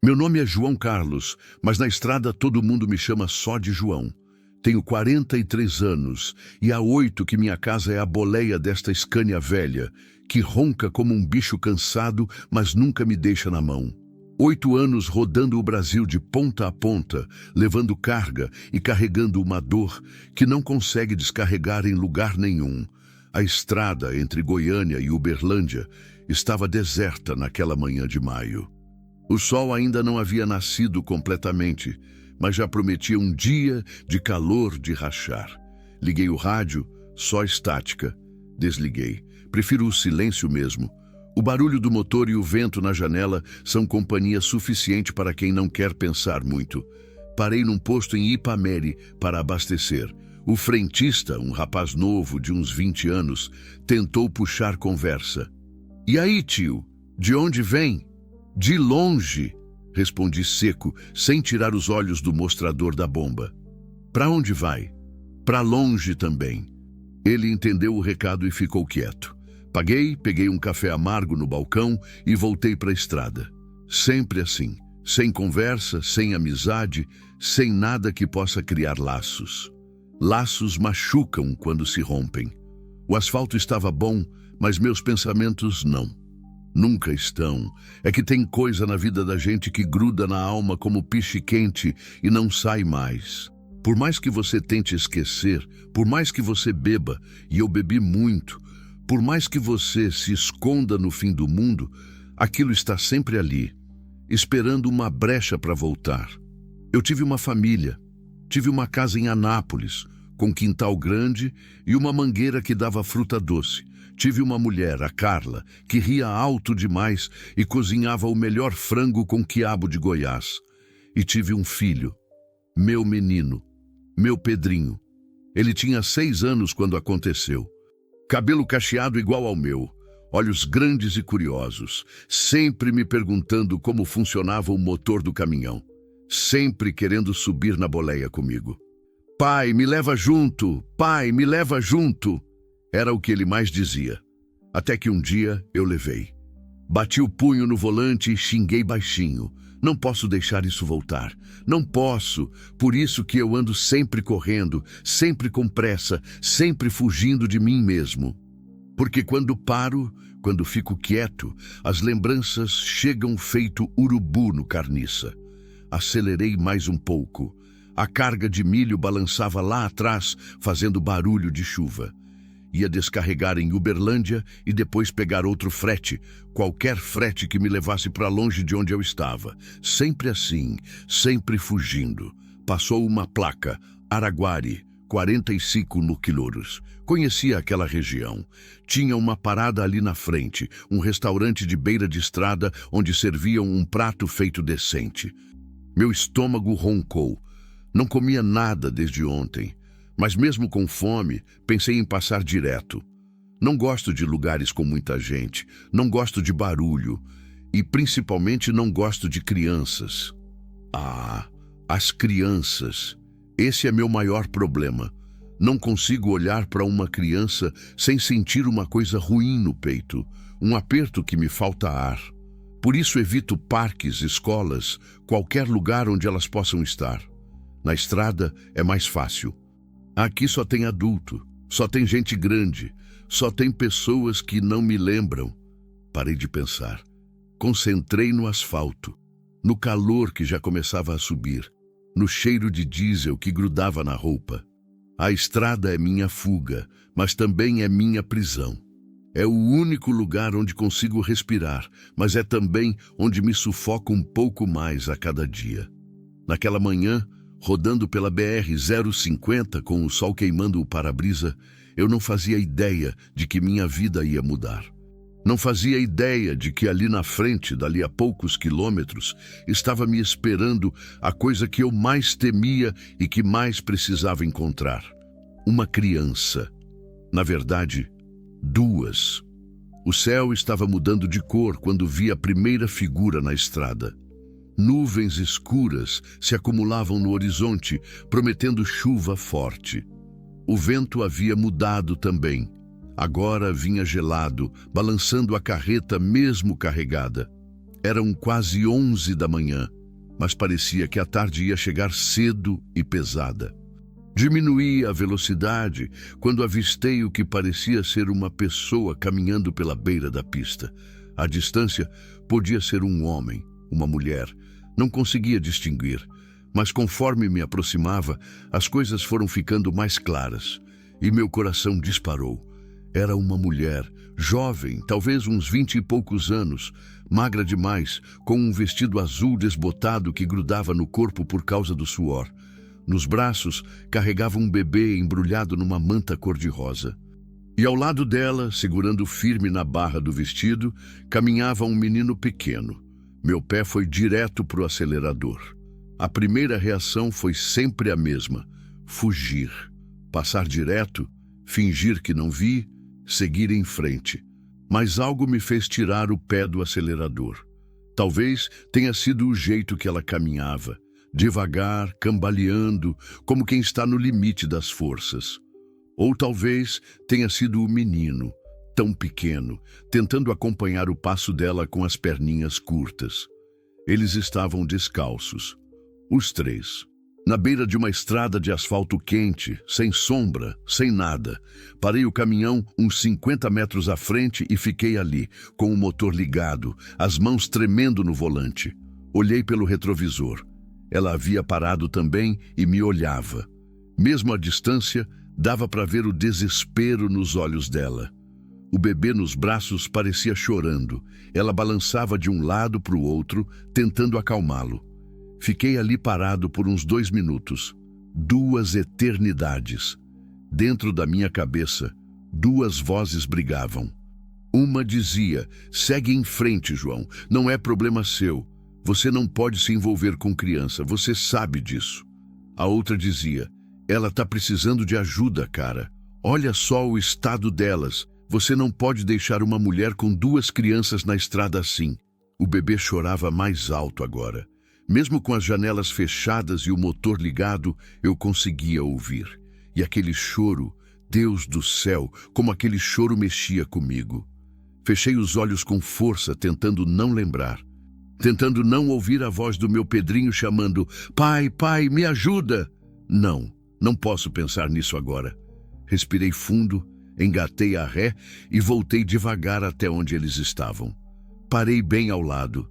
Meu nome é João Carlos, mas na estrada todo mundo me chama só de João. Tenho 43 anos e há 8 que minha casa é a boleia desta Scania velha, que ronca como um bicho cansado, mas nunca me deixa na mão. 8 anos rodando o Brasil de ponta a ponta, levando carga e carregando uma dor que não consegue descarregar em lugar nenhum. A estrada entre Goiânia e Uberlândia estava deserta naquela manhã de maio. O sol ainda não havia nascido completamente, mas já prometia um dia de calor de rachar. Liguei o rádio, só estática. Desliguei. Prefiro o silêncio mesmo. O barulho do motor e o vento na janela são companhia suficiente para quem não quer pensar muito. Parei num posto em Ipameri para abastecer. O frentista, um rapaz novo de uns 20 anos, tentou puxar conversa. "E aí, tio? De onde vem?" "De longe", respondi seco, sem tirar os olhos do mostrador da bomba. "Para onde vai?" "Para longe também." Ele entendeu o recado e ficou quieto. Paguei, peguei um café amargo no balcão e voltei para a estrada. Sempre assim, sem conversa, sem amizade, sem nada que possa criar laços. Laços machucam quando se rompem. O asfalto estava bom, mas meus pensamentos não. Nunca estão. É que tem coisa na vida da gente que gruda na alma como piche quente e não sai mais. Por mais que você tente esquecer, por mais que você beba, e eu bebi muito, por mais que você se esconda no fim do mundo, aquilo está sempre ali, esperando uma brecha para voltar. Eu tive uma família, tive uma casa em Anápolis, com quintal grande e uma mangueira que dava fruta doce. Tive uma mulher, a Carla, que ria alto demais e cozinhava o melhor frango com quiabo de Goiás. E tive um filho, meu menino, meu Pedrinho. Ele tinha 6 anos quando aconteceu. Cabelo cacheado igual ao meu, olhos grandes e curiosos, sempre me perguntando como funcionava o motor do caminhão, sempre querendo subir na boleia comigo. "Pai, me leva junto! Pai, me leva junto!" Era o que ele mais dizia. Até que um dia eu levei. Bati o punho no volante e xinguei baixinho. "Não posso deixar isso voltar. Não posso. Por isso que eu ando sempre correndo, sempre com pressa, sempre fugindo de mim mesmo. Porque quando paro, quando fico quieto, as lembranças chegam feito urubu no carniça." Acelerei mais um pouco. A carga de milho balançava lá atrás, fazendo barulho de chuva. Ia descarregar em Uberlândia e depois pegar outro frete, qualquer frete que me levasse para longe de onde eu estava. Sempre assim, sempre fugindo. Passou uma placa, Araguari, 45 no quilômetros. Conhecia aquela região. Tinha uma parada ali na frente, um restaurante de beira de estrada onde serviam um prato feito decente. Meu estômago roncou. Não comia nada desde ontem. Mas mesmo com fome, pensei em passar direto. Não gosto de lugares com muita gente, não gosto de barulho e principalmente não gosto de crianças. Ah, as crianças. Esse é meu maior problema. Não consigo olhar para uma criança sem sentir uma coisa ruim no peito, um aperto que me falta ar. Por isso evito parques, escolas, qualquer lugar onde elas possam estar. Na estrada é mais fácil. Aqui só tem adulto, só tem gente grande, só tem pessoas que não me lembram. Parei de pensar. Concentrei no asfalto, no calor que já começava a subir, no cheiro de diesel que grudava na roupa. A estrada é minha fuga, mas também é minha prisão. É o único lugar onde consigo respirar, mas é também onde me sufoco um pouco mais a cada dia. Naquela manhã, rodando pela BR-050 com o sol queimando o para-brisa, eu não fazia ideia de que minha vida ia mudar. Não fazia ideia de que ali na frente, dali a poucos quilômetros, estava me esperando a coisa que eu mais temia e que mais precisava encontrar. Uma criança. Na verdade, 2. O céu estava mudando de cor quando vi a primeira figura na estrada. Nuvens escuras se acumulavam no horizonte, prometendo chuva forte. O vento havia mudado também. Agora vinha gelado, balançando a carreta mesmo carregada. Eram quase 11 da manhã, mas parecia que a tarde ia chegar cedo e pesada. Diminuí a velocidade quando avistei o que parecia ser uma pessoa caminhando pela beira da pista. À distância, podia ser um homem, uma mulher. Não conseguia distinguir, mas conforme me aproximava, as coisas foram ficando mais claras e meu coração disparou. Era uma mulher, jovem, talvez uns 20 e poucos anos, magra demais, com um vestido azul desbotado que grudava no corpo por causa do suor. Nos braços, carregava um bebê embrulhado numa manta cor-de-rosa. E ao lado dela, segurando firme na barra do vestido, caminhava um menino pequeno. Meu pé foi direto para o acelerador. A primeira reação foi sempre a mesma: fugir, passar direto, fingir que não vi, seguir em frente. Mas algo me fez tirar o pé do acelerador. Talvez tenha sido o jeito que ela caminhava, devagar, cambaleando, como quem está no limite das forças. Ou talvez tenha sido o menino, tão pequeno, tentando acompanhar o passo dela com as perninhas curtas. Eles estavam descalços, os três, na beira de uma estrada de asfalto quente, sem sombra, sem nada. Parei o caminhão uns 50 metros à frente e fiquei ali, com o motor ligado, as mãos tremendo no volante. Olhei pelo retrovisor. Ela havia parado também e me olhava. Mesmo à distância, dava para ver o desespero nos olhos dela. O bebê nos braços parecia chorando. Ela balançava de um lado para o outro, tentando acalmá-lo. Fiquei ali parado por uns 2 minutos. 2 eternidades. Dentro da minha cabeça, 2 vozes brigavam. Uma dizia: segue em frente, João. Não é problema seu. Você não pode se envolver com criança. Você sabe disso. A outra dizia: ela está precisando de ajuda, cara. Olha só o estado delas. Você não pode deixar uma mulher com 2 crianças na estrada assim. O bebê chorava mais alto agora. Mesmo com as janelas fechadas e o motor ligado, eu conseguia ouvir. E aquele choro, Deus do céu, como aquele choro mexia comigo. Fechei os olhos com força, tentando não lembrar. Tentando não ouvir a voz do meu Pedrinho chamando: pai, pai, me ajuda! Não posso pensar nisso agora. Respirei fundo, engatei a ré e voltei devagar até onde eles estavam. Parei bem ao lado.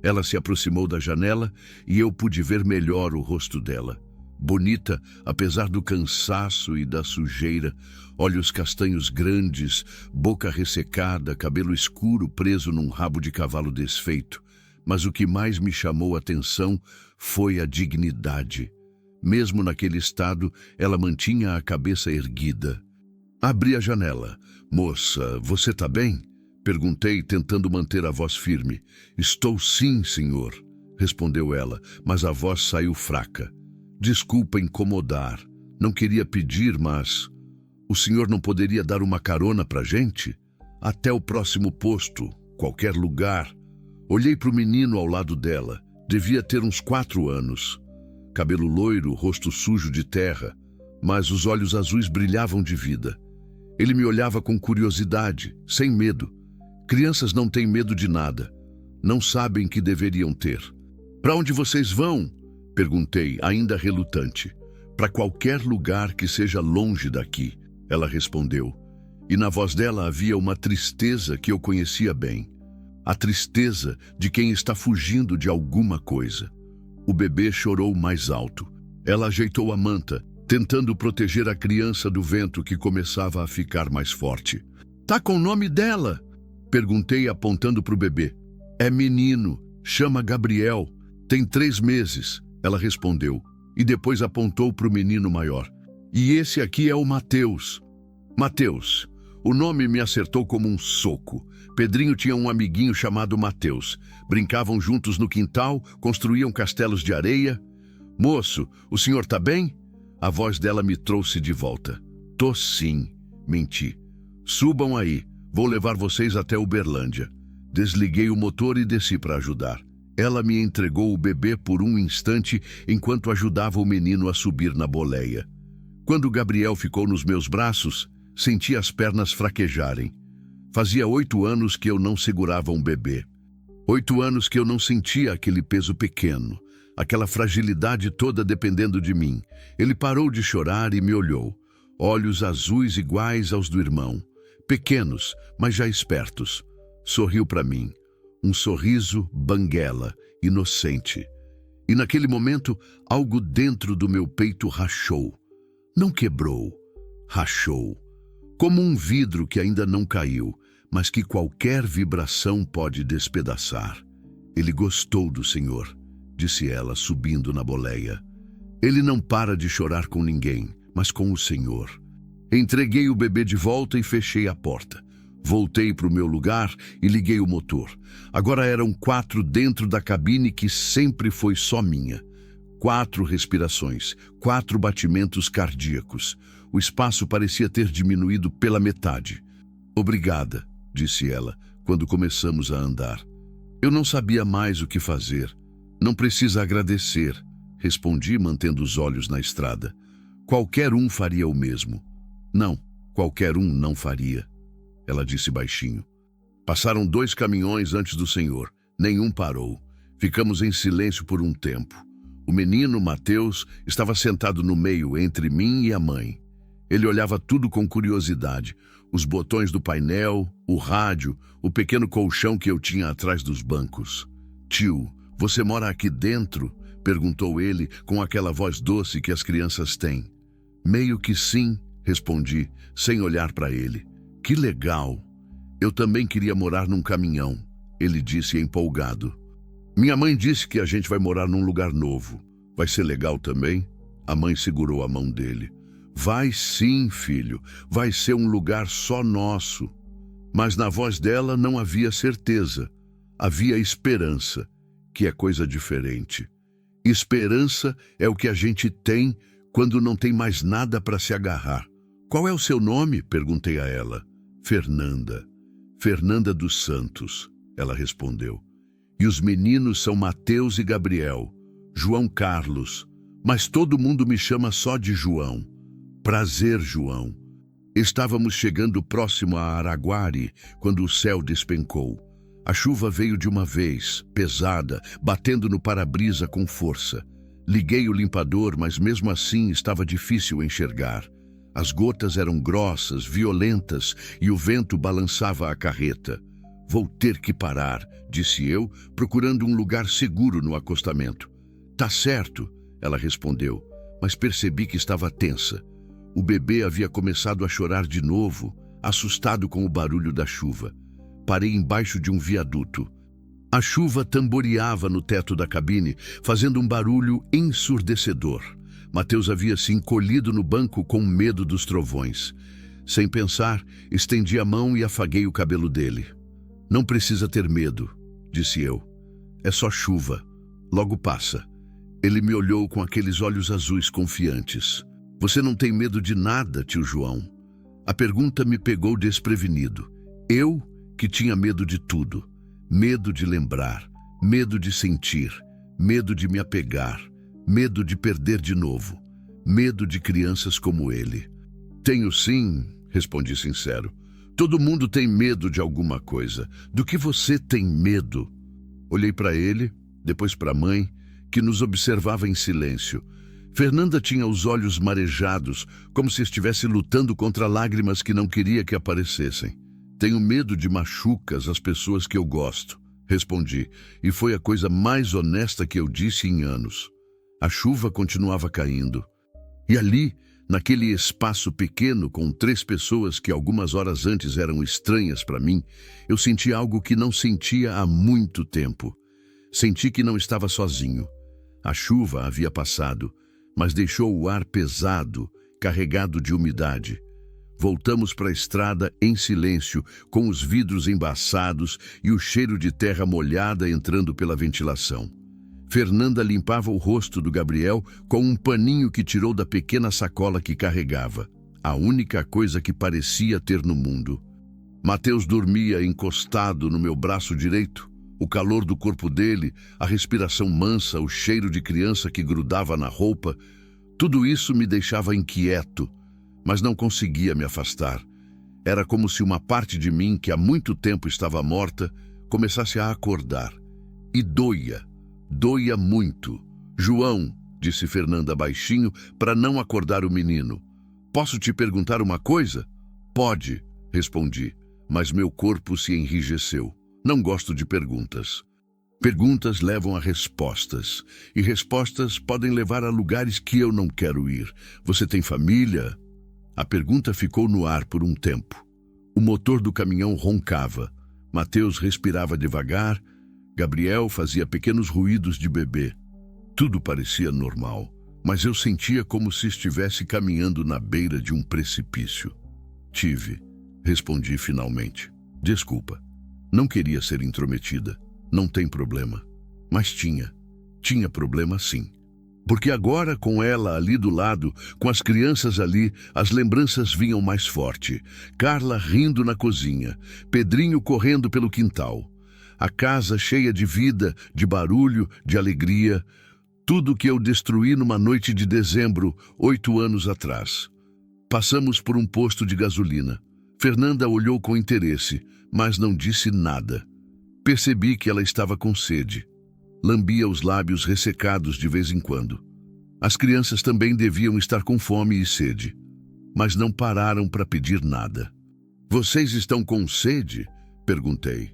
Ela se aproximou da janela e eu pude ver melhor o rosto dela. Bonita, apesar do cansaço e da sujeira, olhos castanhos grandes, boca ressecada, cabelo escuro preso num rabo de cavalo desfeito. Mas o que mais me chamou a atenção foi a dignidade. Mesmo naquele estado, ela mantinha a cabeça erguida. Abri a janela. Moça, você está bem? Perguntei, tentando manter a voz firme. Estou sim, senhor, respondeu ela, mas a voz saiu fraca. Desculpa incomodar. Não queria pedir, mas... O senhor não poderia dar uma carona pra gente? Até o próximo posto, qualquer lugar. Olhei para o menino ao lado dela. Devia ter uns 4 anos. Cabelo loiro, rosto sujo de terra, mas os olhos azuis brilhavam de vida. Ele me olhava com curiosidade, sem medo. Crianças não têm medo de nada. Não sabem que deveriam ter. Para onde vocês vão? Perguntei, ainda relutante. Para qualquer lugar que seja longe daqui, ela respondeu. E na voz dela havia uma tristeza que eu conhecia bem. A tristeza de quem está fugindo de alguma coisa. O bebê chorou mais alto. Ela ajeitou a manta, tentando proteger a criança do vento que começava a ficar mais forte. Tá com o nome dela? Perguntei, apontando para o bebê. É menino, chama Gabriel, tem 3 meses, ela respondeu, e depois apontou para o menino maior. E esse aqui é o Mateus. Mateus. O nome me acertou como um soco. Pedrinho tinha um amiguinho chamado Mateus. Brincavam juntos no quintal, construíam castelos de areia. Moço, o senhor tá bem? A voz dela me trouxe de volta. Tô sim, menti. Subam aí. Vou levar vocês até Uberlândia. Desliguei o motor e desci para ajudar. Ela me entregou o bebê por um instante enquanto ajudava o menino a subir na boleia. Quando Gabriel ficou nos meus braços, senti as pernas fraquejarem. Fazia 8 anos que eu não segurava um bebê. 8 anos que eu não sentia aquele peso pequeno, aquela fragilidade toda dependendo de mim. Ele parou de chorar e me olhou. Olhos azuis iguais aos do irmão. Pequenos, mas já espertos. Sorriu para mim. Um sorriso banguela, inocente. E naquele momento, algo dentro do meu peito rachou. Não quebrou, rachou. Como um vidro que ainda não caiu, mas que qualquer vibração pode despedaçar. Ele gostou do Senhor, disse ela, subindo na boleia. Ele não para de chorar com ninguém, mas com o Senhor. Entreguei o bebê de volta e fechei a porta. Voltei para o meu lugar e liguei o motor. Agora eram 4 dentro da cabine que sempre foi só minha. 4 respirações, 4 batimentos cardíacos. O espaço parecia ter diminuído pela metade. Obrigada, disse ela, quando começamos a andar. Eu não sabia mais o que fazer. Não precisa agradecer, respondi, mantendo os olhos na estrada. Qualquer um faria o mesmo. Não, qualquer um não faria. Ela disse baixinho. Passaram 2 caminhões antes do Senhor. Nenhum parou. Ficamos em silêncio por um tempo. O menino, Mateus, estava sentado no meio entre mim e a mãe. Ele olhava tudo com curiosidade. Os botões do painel, o rádio, o pequeno colchão que eu tinha atrás dos bancos. Tio, você mora aqui dentro? Perguntou ele com aquela voz doce que as crianças têm. Meio que sim, respondi, sem olhar para ele. Que legal! Eu também queria morar num caminhão, ele disse empolgado. Minha mãe disse que a gente vai morar num lugar novo. Vai ser legal também? A mãe segurou a mão dele. Vai sim, filho. Vai ser um lugar só nosso. Mas na voz dela não havia certeza. Havia esperança, que é coisa diferente. Esperança é o que a gente tem quando não tem mais nada para se agarrar. Qual é o seu nome? Perguntei a ela. Fernanda. Fernanda dos Santos, ela respondeu. E os meninos são Mateus e Gabriel. João Carlos. Mas todo mundo me chama só de João. Prazer, João. Estávamos chegando próximo a Araguari quando o céu despencou. A chuva veio de uma vez, pesada, batendo no para-brisa com força. Liguei o limpador, mas mesmo assim estava difícil enxergar. As gotas eram grossas, violentas, e o vento balançava a carreta. Vou ter que parar, disse eu, procurando um lugar seguro no acostamento. Tá certo, ela respondeu, mas percebi que estava tensa. O bebê havia começado a chorar de novo, assustado com o barulho da chuva. Parei embaixo de um viaduto. A chuva tamboreava no teto da cabine, fazendo um barulho ensurdecedor. Mateus havia se encolhido no banco com medo dos trovões. Sem pensar, estendi a mão e afaguei o cabelo dele. Não precisa ter medo, disse eu. É só chuva. Logo passa. Ele me olhou com aqueles olhos azuis confiantes. Você não tem medo de nada, tio João? A pergunta me pegou desprevenido. Eu, que tinha medo de tudo. Medo de lembrar, medo de sentir, medo de me apegar, medo de perder de novo, medo de crianças como ele. Tenho sim, respondi sincero. Todo mundo tem medo de alguma coisa. Do que você tem medo? Olhei para ele, depois para a mãe, que nos observava em silêncio. Fernanda tinha os olhos marejados, como se estivesse lutando contra lágrimas que não queria que aparecessem. Tenho medo de machucas as pessoas que eu gosto, respondi, e foi a coisa mais honesta que eu disse em anos. A chuva continuava caindo. E ali, naquele espaço pequeno com 3 pessoas que algumas horas antes eram estranhas para mim, eu senti algo que não sentia há muito tempo. Senti que não estava sozinho. A chuva havia passado, mas deixou o ar pesado, carregado de umidade. Voltamos para a estrada em silêncio, com os vidros embaçados e o cheiro de terra molhada entrando pela ventilação. Fernanda limpava o rosto do Gabriel com um paninho que tirou da pequena sacola que carregava, a única coisa que parecia ter no mundo. Mateus dormia encostado no meu braço direito. O calor do corpo dele, a respiração mansa, o cheiro de criança que grudava na roupa, tudo isso me deixava inquieto, mas não conseguia me afastar. Era como se uma parte de mim, que há muito tempo estava morta, começasse a acordar. E doía muito. João, disse Fernanda baixinho para não acordar o menino. Posso te perguntar uma coisa? Pode, respondi, mas meu corpo se enrijeceu. Não gosto de perguntas. Perguntas levam a respostas, e respostas podem levar a lugares que eu não quero ir. Você tem família? A pergunta ficou no ar por um tempo. O motor do caminhão roncava. Mateus respirava devagar. Gabriel fazia pequenos ruídos de bebê. Tudo parecia normal, mas eu sentia como se estivesse caminhando na beira de um precipício. Tive, respondi finalmente. Desculpa. Não queria ser intrometida. Não tem problema. Mas tinha problema sim. Porque agora, com ela ali do lado, com as crianças ali, as lembranças vinham mais forte. Carla rindo na cozinha, Pedrinho correndo pelo quintal. A casa cheia de vida, de barulho, de alegria. Tudo que eu destruí numa noite de dezembro, 8 anos atrás. Passamos por um posto de gasolina. Fernanda olhou com interesse, mas não disse nada. Percebi que ela estava com sede. Lambia os lábios ressecados de vez em quando. As crianças também deviam estar com fome e sede, mas não pararam para pedir nada. Vocês estão com sede? Perguntei.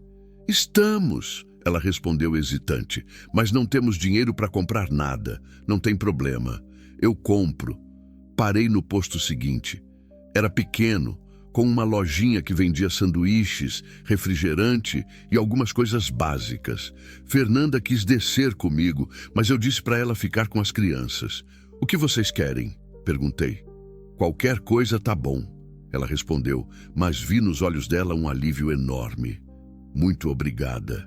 Estamos, ela respondeu hesitante, mas não temos dinheiro para comprar nada. Não tem problema. Eu compro. Parei no posto seguinte. Era pequeno, com uma lojinha que vendia sanduíches, refrigerante e algumas coisas básicas. Fernanda quis descer comigo, mas eu disse para ela ficar com as crianças. O que vocês querem? Perguntei. Qualquer coisa tá bom, ela respondeu, mas vi nos olhos dela um alívio enorme. Muito obrigada.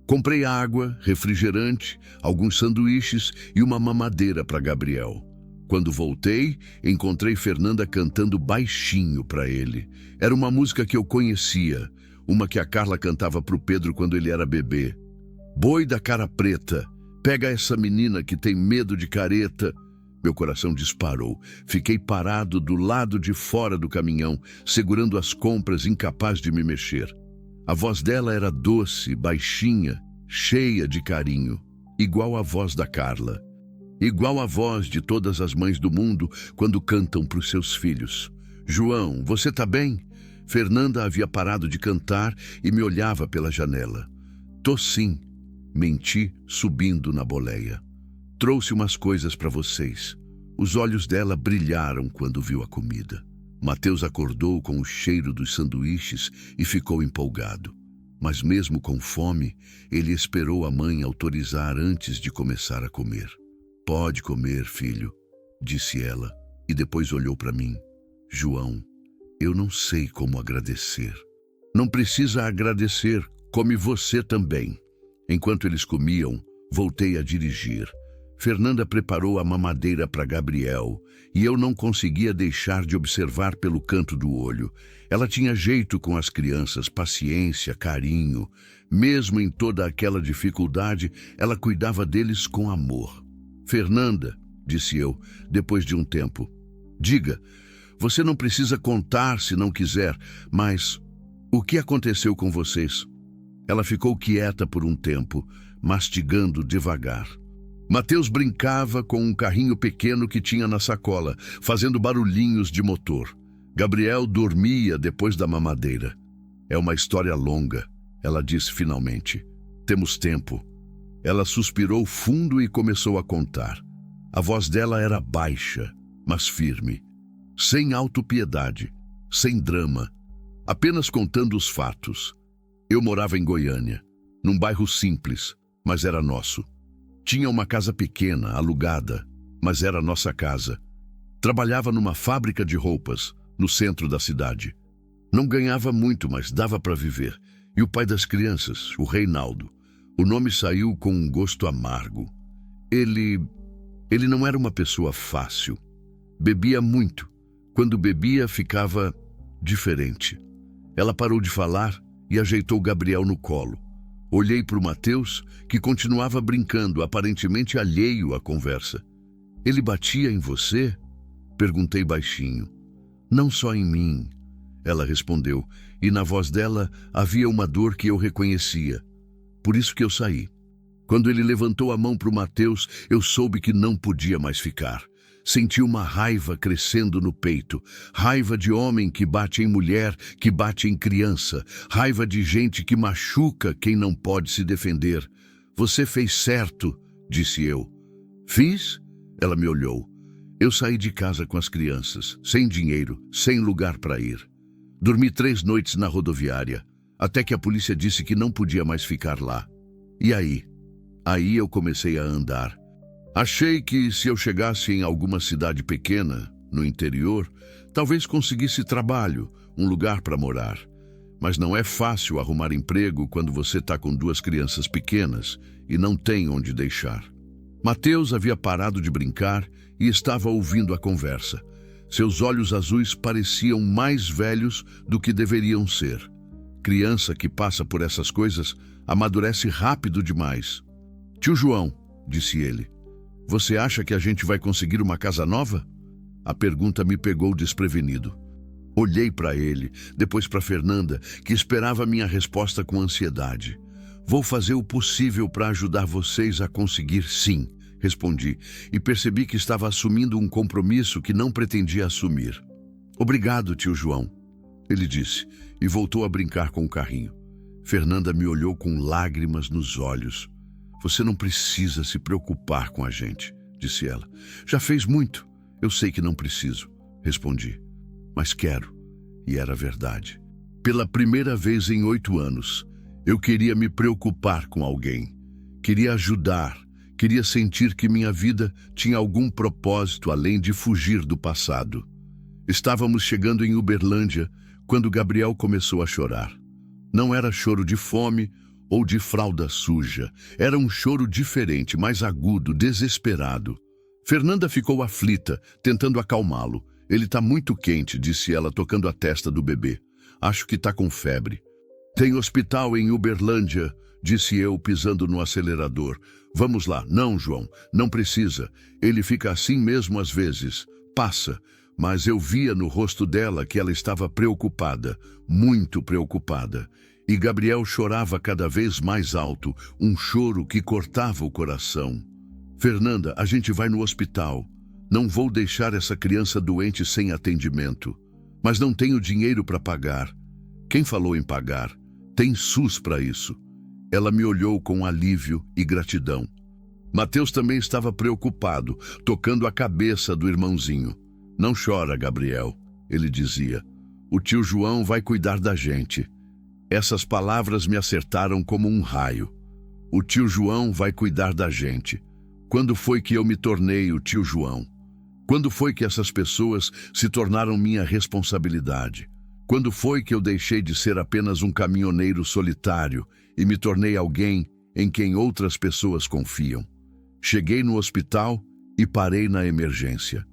Comprei água, refrigerante, alguns sanduíches e uma mamadeira para Gabriel. Quando voltei, encontrei Fernanda cantando baixinho para ele. Era uma música que eu conhecia, uma que a Carla cantava para o Pedro quando ele era bebê. Boi da cara preta, pega essa menina que tem medo de careta. Meu coração disparou. Fiquei parado do lado de fora do caminhão, segurando as compras, incapaz de me mexer. A voz dela era doce, baixinha, cheia de carinho, igual a voz da Carla. Igual a voz de todas as mães do mundo quando cantam para os seus filhos. João, você tá bem? Fernanda havia parado de cantar e me olhava pela janela. Tô sim, menti, subindo na boleia. Trouxe umas coisas para vocês. Os olhos dela brilharam quando viu a comida. Mateus acordou com o cheiro dos sanduíches e ficou empolgado. Mas mesmo com fome, ele esperou a mãe autorizar antes de começar a comer. Pode comer, filho, disse ela, e depois olhou para mim. João, eu não sei como agradecer. Não precisa agradecer, come você também. Enquanto eles comiam, voltei a dirigir. Fernanda preparou a mamadeira para Gabriel, e eu não conseguia deixar de observar pelo canto do olho. Ela tinha jeito com as crianças, paciência, carinho. Mesmo em toda aquela dificuldade, ela cuidava deles com amor. Fernanda, disse eu, depois de um tempo, diga, você não precisa contar se não quiser, mas o que aconteceu com vocês? Ela ficou quieta por um tempo, mastigando devagar. Mateus brincava com um carrinho pequeno que tinha na sacola, fazendo barulhinhos de motor. Gabriel dormia depois da mamadeira. É uma história longa, ela disse finalmente. Temos tempo. Ela suspirou fundo e começou a contar. A voz dela era baixa, mas firme. Sem autopiedade, sem drama, apenas contando os fatos. Eu morava em Goiânia, num bairro simples, mas era nosso. Tinha uma casa pequena, alugada, mas era nossa casa. Trabalhava numa fábrica de roupas, no centro da cidade. Não ganhava muito, mas dava para viver. E o pai das crianças, o Reinaldo. O nome saiu com um gosto amargo. Ele não era uma pessoa fácil. Bebia muito. Quando bebia, ficava diferente. Ela parou de falar e ajeitou Gabriel no colo. Olhei para o Mateus, que continuava brincando, aparentemente alheio à conversa. Ele batia em você? Perguntei baixinho. Não só em mim, ela respondeu, e na voz dela havia uma dor que eu reconhecia. Por isso que eu saí. Quando ele levantou a mão para o Mateus, eu soube que não podia mais ficar. Senti uma raiva crescendo no peito. Raiva de homem que bate em mulher, que bate em criança. Raiva de gente que machuca quem não pode se defender. Você fez certo, disse eu. Fiz? Ela me olhou. Eu saí de casa com as crianças, sem dinheiro, sem lugar para ir. Dormi 3 noites na rodoviária, até que a polícia disse que não podia mais ficar lá. E aí? Aí eu comecei a andar. Achei que se eu chegasse em alguma cidade pequena, no interior, talvez conseguisse trabalho, um lugar para morar. Mas não é fácil arrumar emprego quando você está com 2 crianças pequenas e não tem onde deixar. Mateus havia parado de brincar e estava ouvindo a conversa. Seus olhos azuis pareciam mais velhos do que deveriam ser. Criança que passa por essas coisas amadurece rápido demais. Tio João, disse ele, você acha que a gente vai conseguir uma casa nova? A pergunta me pegou desprevenido. Olhei para ele, depois para Fernanda, que esperava minha resposta com ansiedade. Vou fazer o possível para ajudar vocês a conseguir sim, respondi, e percebi que estava assumindo um compromisso que não pretendia assumir. Obrigado, tio João, ele disse, e voltou a brincar com o carrinho. Fernanda me olhou com lágrimas nos olhos. Você não precisa se preocupar com a gente, disse ela. Já fez muito. Eu sei que não preciso, respondi. Mas quero. E era verdade. Pela primeira vez em 8 anos, eu queria me preocupar com alguém. Queria ajudar. Queria sentir que minha vida tinha algum propósito além de fugir do passado. Estávamos chegando em Uberlândia quando Gabriel começou a chorar. Não era choro de fome ou de fralda suja. Era um choro diferente, mais agudo, desesperado. Fernanda ficou aflita, tentando acalmá-lo. Ele está muito quente, disse ela, tocando a testa do bebê. Acho que está com febre. Tem hospital em Uberlândia, disse eu, pisando no acelerador. Vamos lá. Não, João, não precisa. Ele fica assim mesmo às vezes. Passa. Mas eu via no rosto dela que ela estava preocupada, muito preocupada. E Gabriel chorava cada vez mais alto, um choro que cortava o coração. Fernanda, a gente vai no hospital. Não vou deixar essa criança doente sem atendimento. Mas não tenho dinheiro para pagar. Quem falou em pagar? Tem SUS para isso. Ela me olhou com alívio e gratidão. Mateus também estava preocupado, tocando a cabeça do irmãozinho. Não chora, Gabriel, ele dizia. O tio João vai cuidar da gente. Essas palavras me acertaram como um raio. O tio João vai cuidar da gente. Quando foi que eu me tornei o tio João? Quando foi que essas pessoas se tornaram minha responsabilidade? Quando foi que eu deixei de ser apenas um caminhoneiro solitário e me tornei alguém em quem outras pessoas confiam? Cheguei no hospital e parei na emergência.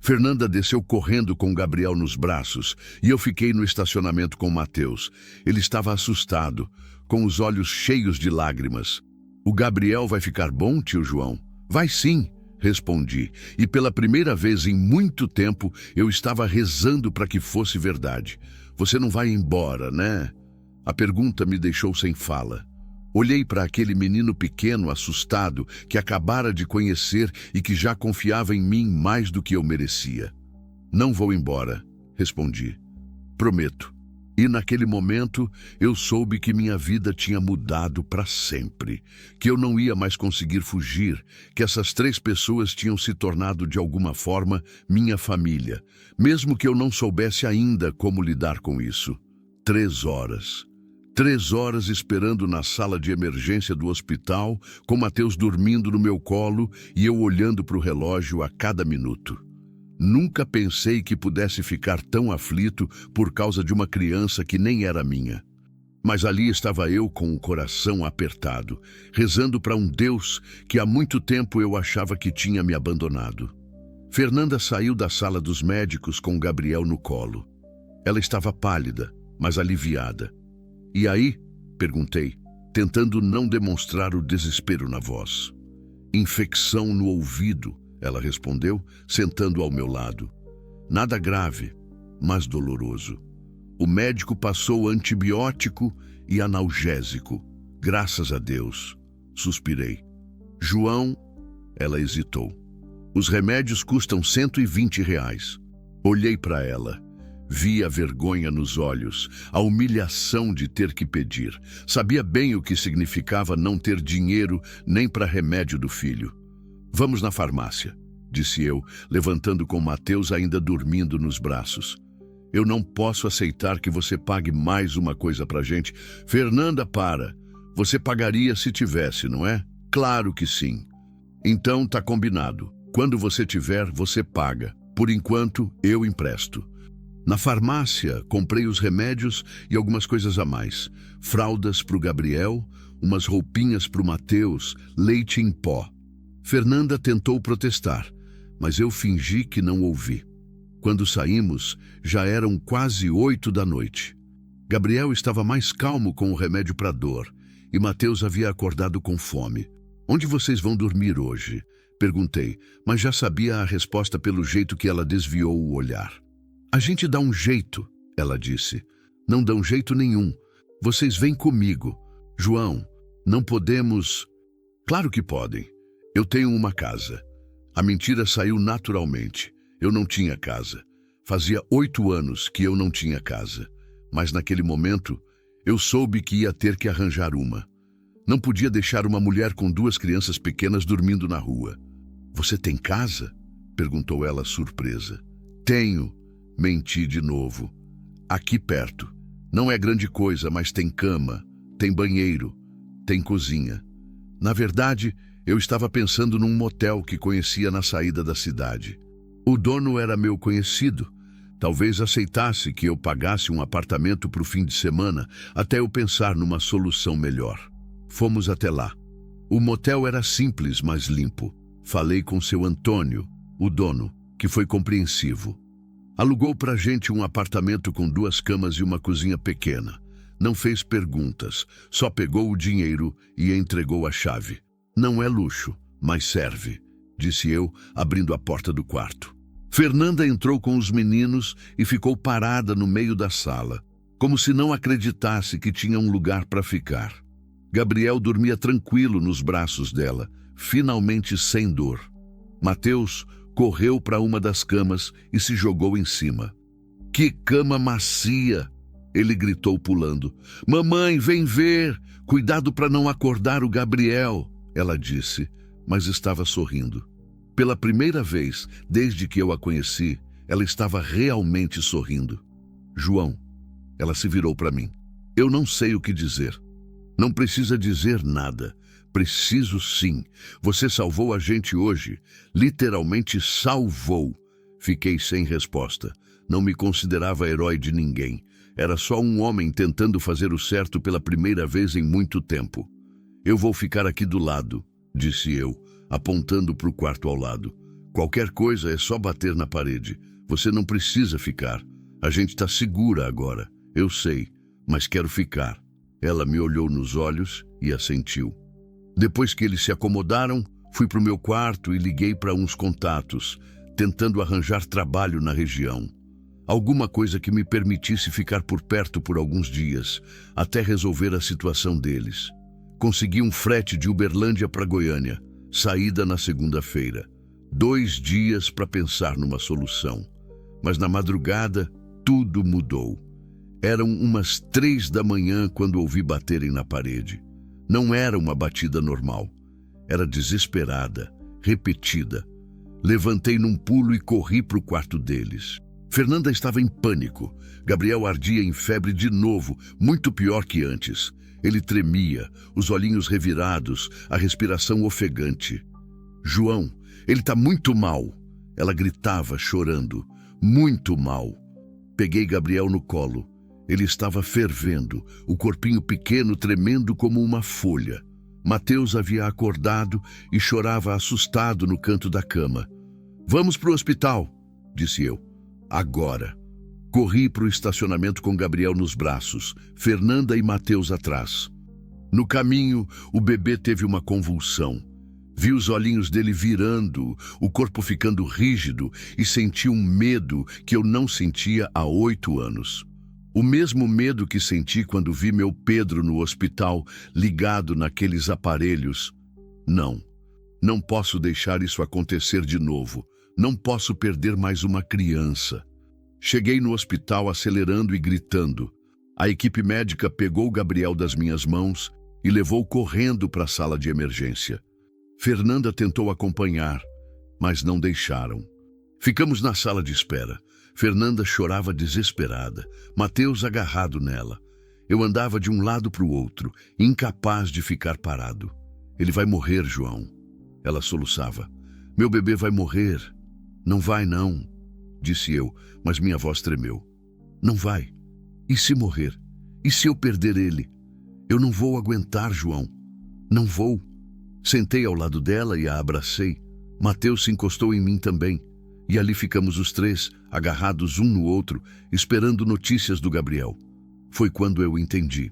Fernanda desceu correndo com Gabriel nos braços e eu fiquei no estacionamento com Mateus. Ele estava assustado, com os olhos cheios de lágrimas. O Gabriel vai ficar bom, tio João? Vai sim, respondi. E pela primeira vez em muito tempo eu estava rezando para que fosse verdade. Você não vai embora, né? A pergunta me deixou sem fala. Olhei para aquele menino pequeno, assustado, que acabara de conhecer e que já confiava em mim mais do que eu merecia. Não vou embora, respondi. Prometo. E naquele momento eu soube que minha vida tinha mudado para sempre, que eu não ia mais conseguir fugir, que essas 3 pessoas tinham se tornado de alguma forma minha família, mesmo que eu não soubesse ainda como lidar com isso. 3 horas. 3 horas esperando na sala de emergência do hospital, com Mateus dormindo no meu colo e eu olhando para o relógio a cada minuto. Nunca pensei que pudesse ficar tão aflito por causa de uma criança que nem era minha. Mas ali estava eu com o coração apertado, rezando para um Deus que há muito tempo eu achava que tinha me abandonado. Fernanda saiu da sala dos médicos com Gabriel no colo. Ela estava pálida, mas aliviada. E aí? Perguntei, tentando não demonstrar o desespero na voz. Infecção no ouvido, ela respondeu, sentando ao meu lado. Nada grave, mas doloroso. O médico passou antibiótico e analgésico. Graças a Deus, suspirei. João, ela hesitou. Os remédios custam R$ 120. Olhei para ela. Vi a vergonha nos olhos, a humilhação de ter que pedir. Sabia bem o que significava não ter dinheiro nem para remédio do filho. Vamos na farmácia, disse eu, levantando com Mateus ainda dormindo nos braços. Eu não posso aceitar que você pague mais uma coisa pra gente. Fernanda, para. Você pagaria se tivesse, não é? Claro que sim. Então tá combinado. Quando você tiver, você paga. Por enquanto, eu empresto. Na farmácia, comprei os remédios e algumas coisas a mais. Fraldas para o Gabriel, umas roupinhas para o Mateus, leite em pó. Fernanda tentou protestar, mas eu fingi que não ouvi. Quando saímos, já eram quase 8 da noite. Gabriel estava mais calmo com o remédio para dor e Mateus havia acordado com fome. Onde vocês vão dormir hoje? Perguntei, mas já sabia a resposta pelo jeito que ela desviou o olhar. A gente dá um jeito, ela disse. Não dão jeito nenhum. Vocês vêm comigo. João, não podemos... Claro que podem. Eu tenho uma casa. A mentira saiu naturalmente. Eu não tinha casa. Fazia 8 anos que eu não tinha casa. Mas naquele momento, eu soube que ia ter que arranjar uma. Não podia deixar uma mulher com 2 crianças pequenas dormindo na rua. Você tem casa? Perguntou ela surpresa. Tenho. Menti de novo. Aqui perto. Não é grande coisa, mas tem cama, tem banheiro, tem cozinha. Na verdade, eu estava pensando num motel que conhecia na saída da cidade. O dono era meu conhecido. Talvez aceitasse que eu pagasse um apartamento para o fim de semana até eu pensar numa solução melhor. Fomos até lá. O motel era simples, mas limpo. Falei com seu Antônio, o dono, que foi compreensivo. Alugou pra gente um apartamento com 2 camas e uma cozinha pequena. Não fez perguntas, só pegou o dinheiro e entregou a chave. Não é luxo, mas serve, disse eu, abrindo a porta do quarto. Fernanda entrou com os meninos e ficou parada no meio da sala, como se não acreditasse que tinha um lugar para ficar. Gabriel dormia tranquilo nos braços dela, finalmente sem dor. Mateus correu para uma das camas e se jogou em cima. Que cama macia! Ele gritou pulando. Mamãe, vem ver! Cuidado para não acordar o Gabriel! Ela disse, mas estava sorrindo. Pela primeira vez, desde que eu a conheci, ela estava realmente sorrindo. João, ela se virou para mim. Eu não sei o que dizer. Não precisa dizer nada. Preciso sim. Você salvou a gente hoje. Literalmente salvou. Fiquei sem resposta. Não me considerava herói de ninguém. Era só um homem tentando fazer o certo pela primeira vez em muito tempo. Eu vou ficar aqui do lado, disse eu, apontando para o quarto ao lado. Qualquer coisa é só bater na parede. Você não precisa ficar. A gente está segura agora. Eu sei, mas quero ficar. Ela me olhou nos olhos e assentiu. Depois que eles se acomodaram, fui para o meu quarto e liguei para uns contatos, tentando arranjar trabalho na região. Alguma coisa que me permitisse ficar por perto por alguns dias, até resolver a situação deles. Consegui um frete de Uberlândia para Goiânia, saída na segunda-feira. 2 dias para pensar numa solução. Mas na madrugada, tudo mudou. Eram umas 3 da manhã quando ouvi baterem na parede. Não era uma batida normal. Era desesperada, repetida. Levantei num pulo e corri para o quarto deles. Fernanda estava em pânico. Gabriel ardia em febre de novo, muito pior que antes. Ele tremia, os olhinhos revirados, a respiração ofegante. João, ele está muito mal. Ela gritava, chorando. Muito mal. Peguei Gabriel no colo. Ele estava fervendo, o corpinho pequeno tremendo como uma folha. Mateus havia acordado e chorava assustado no canto da cama. Vamos para o hospital, disse eu. Agora. Corri para o estacionamento com Gabriel nos braços, Fernanda e Mateus atrás. No caminho, o bebê teve uma convulsão. Vi os olhinhos dele virando, o corpo ficando rígido e senti um medo que eu não sentia há 8 anos. O mesmo medo que senti quando vi meu Pedro no hospital, ligado naqueles aparelhos. Não, não posso deixar isso acontecer de novo. Não posso perder mais uma criança. Cheguei no hospital acelerando e gritando. A equipe médica pegou Gabriel das minhas mãos e levou correndo para a sala de emergência. Fernanda tentou acompanhar, mas não deixaram. Ficamos na sala de espera. Fernanda chorava desesperada, Mateus agarrado nela. Eu andava de um lado para o outro, incapaz de ficar parado. Ele vai morrer, João. Ela soluçava. Meu bebê vai morrer. Não vai, não, disse eu, mas minha voz tremeu. Não vai. E se morrer? E se eu perder ele? Eu não vou aguentar, João. Não vou. Sentei ao lado dela e a abracei. Mateus se encostou em mim também. E ali ficamos os três, agarrados um no outro, esperando notícias do Gabriel. Foi quando eu entendi.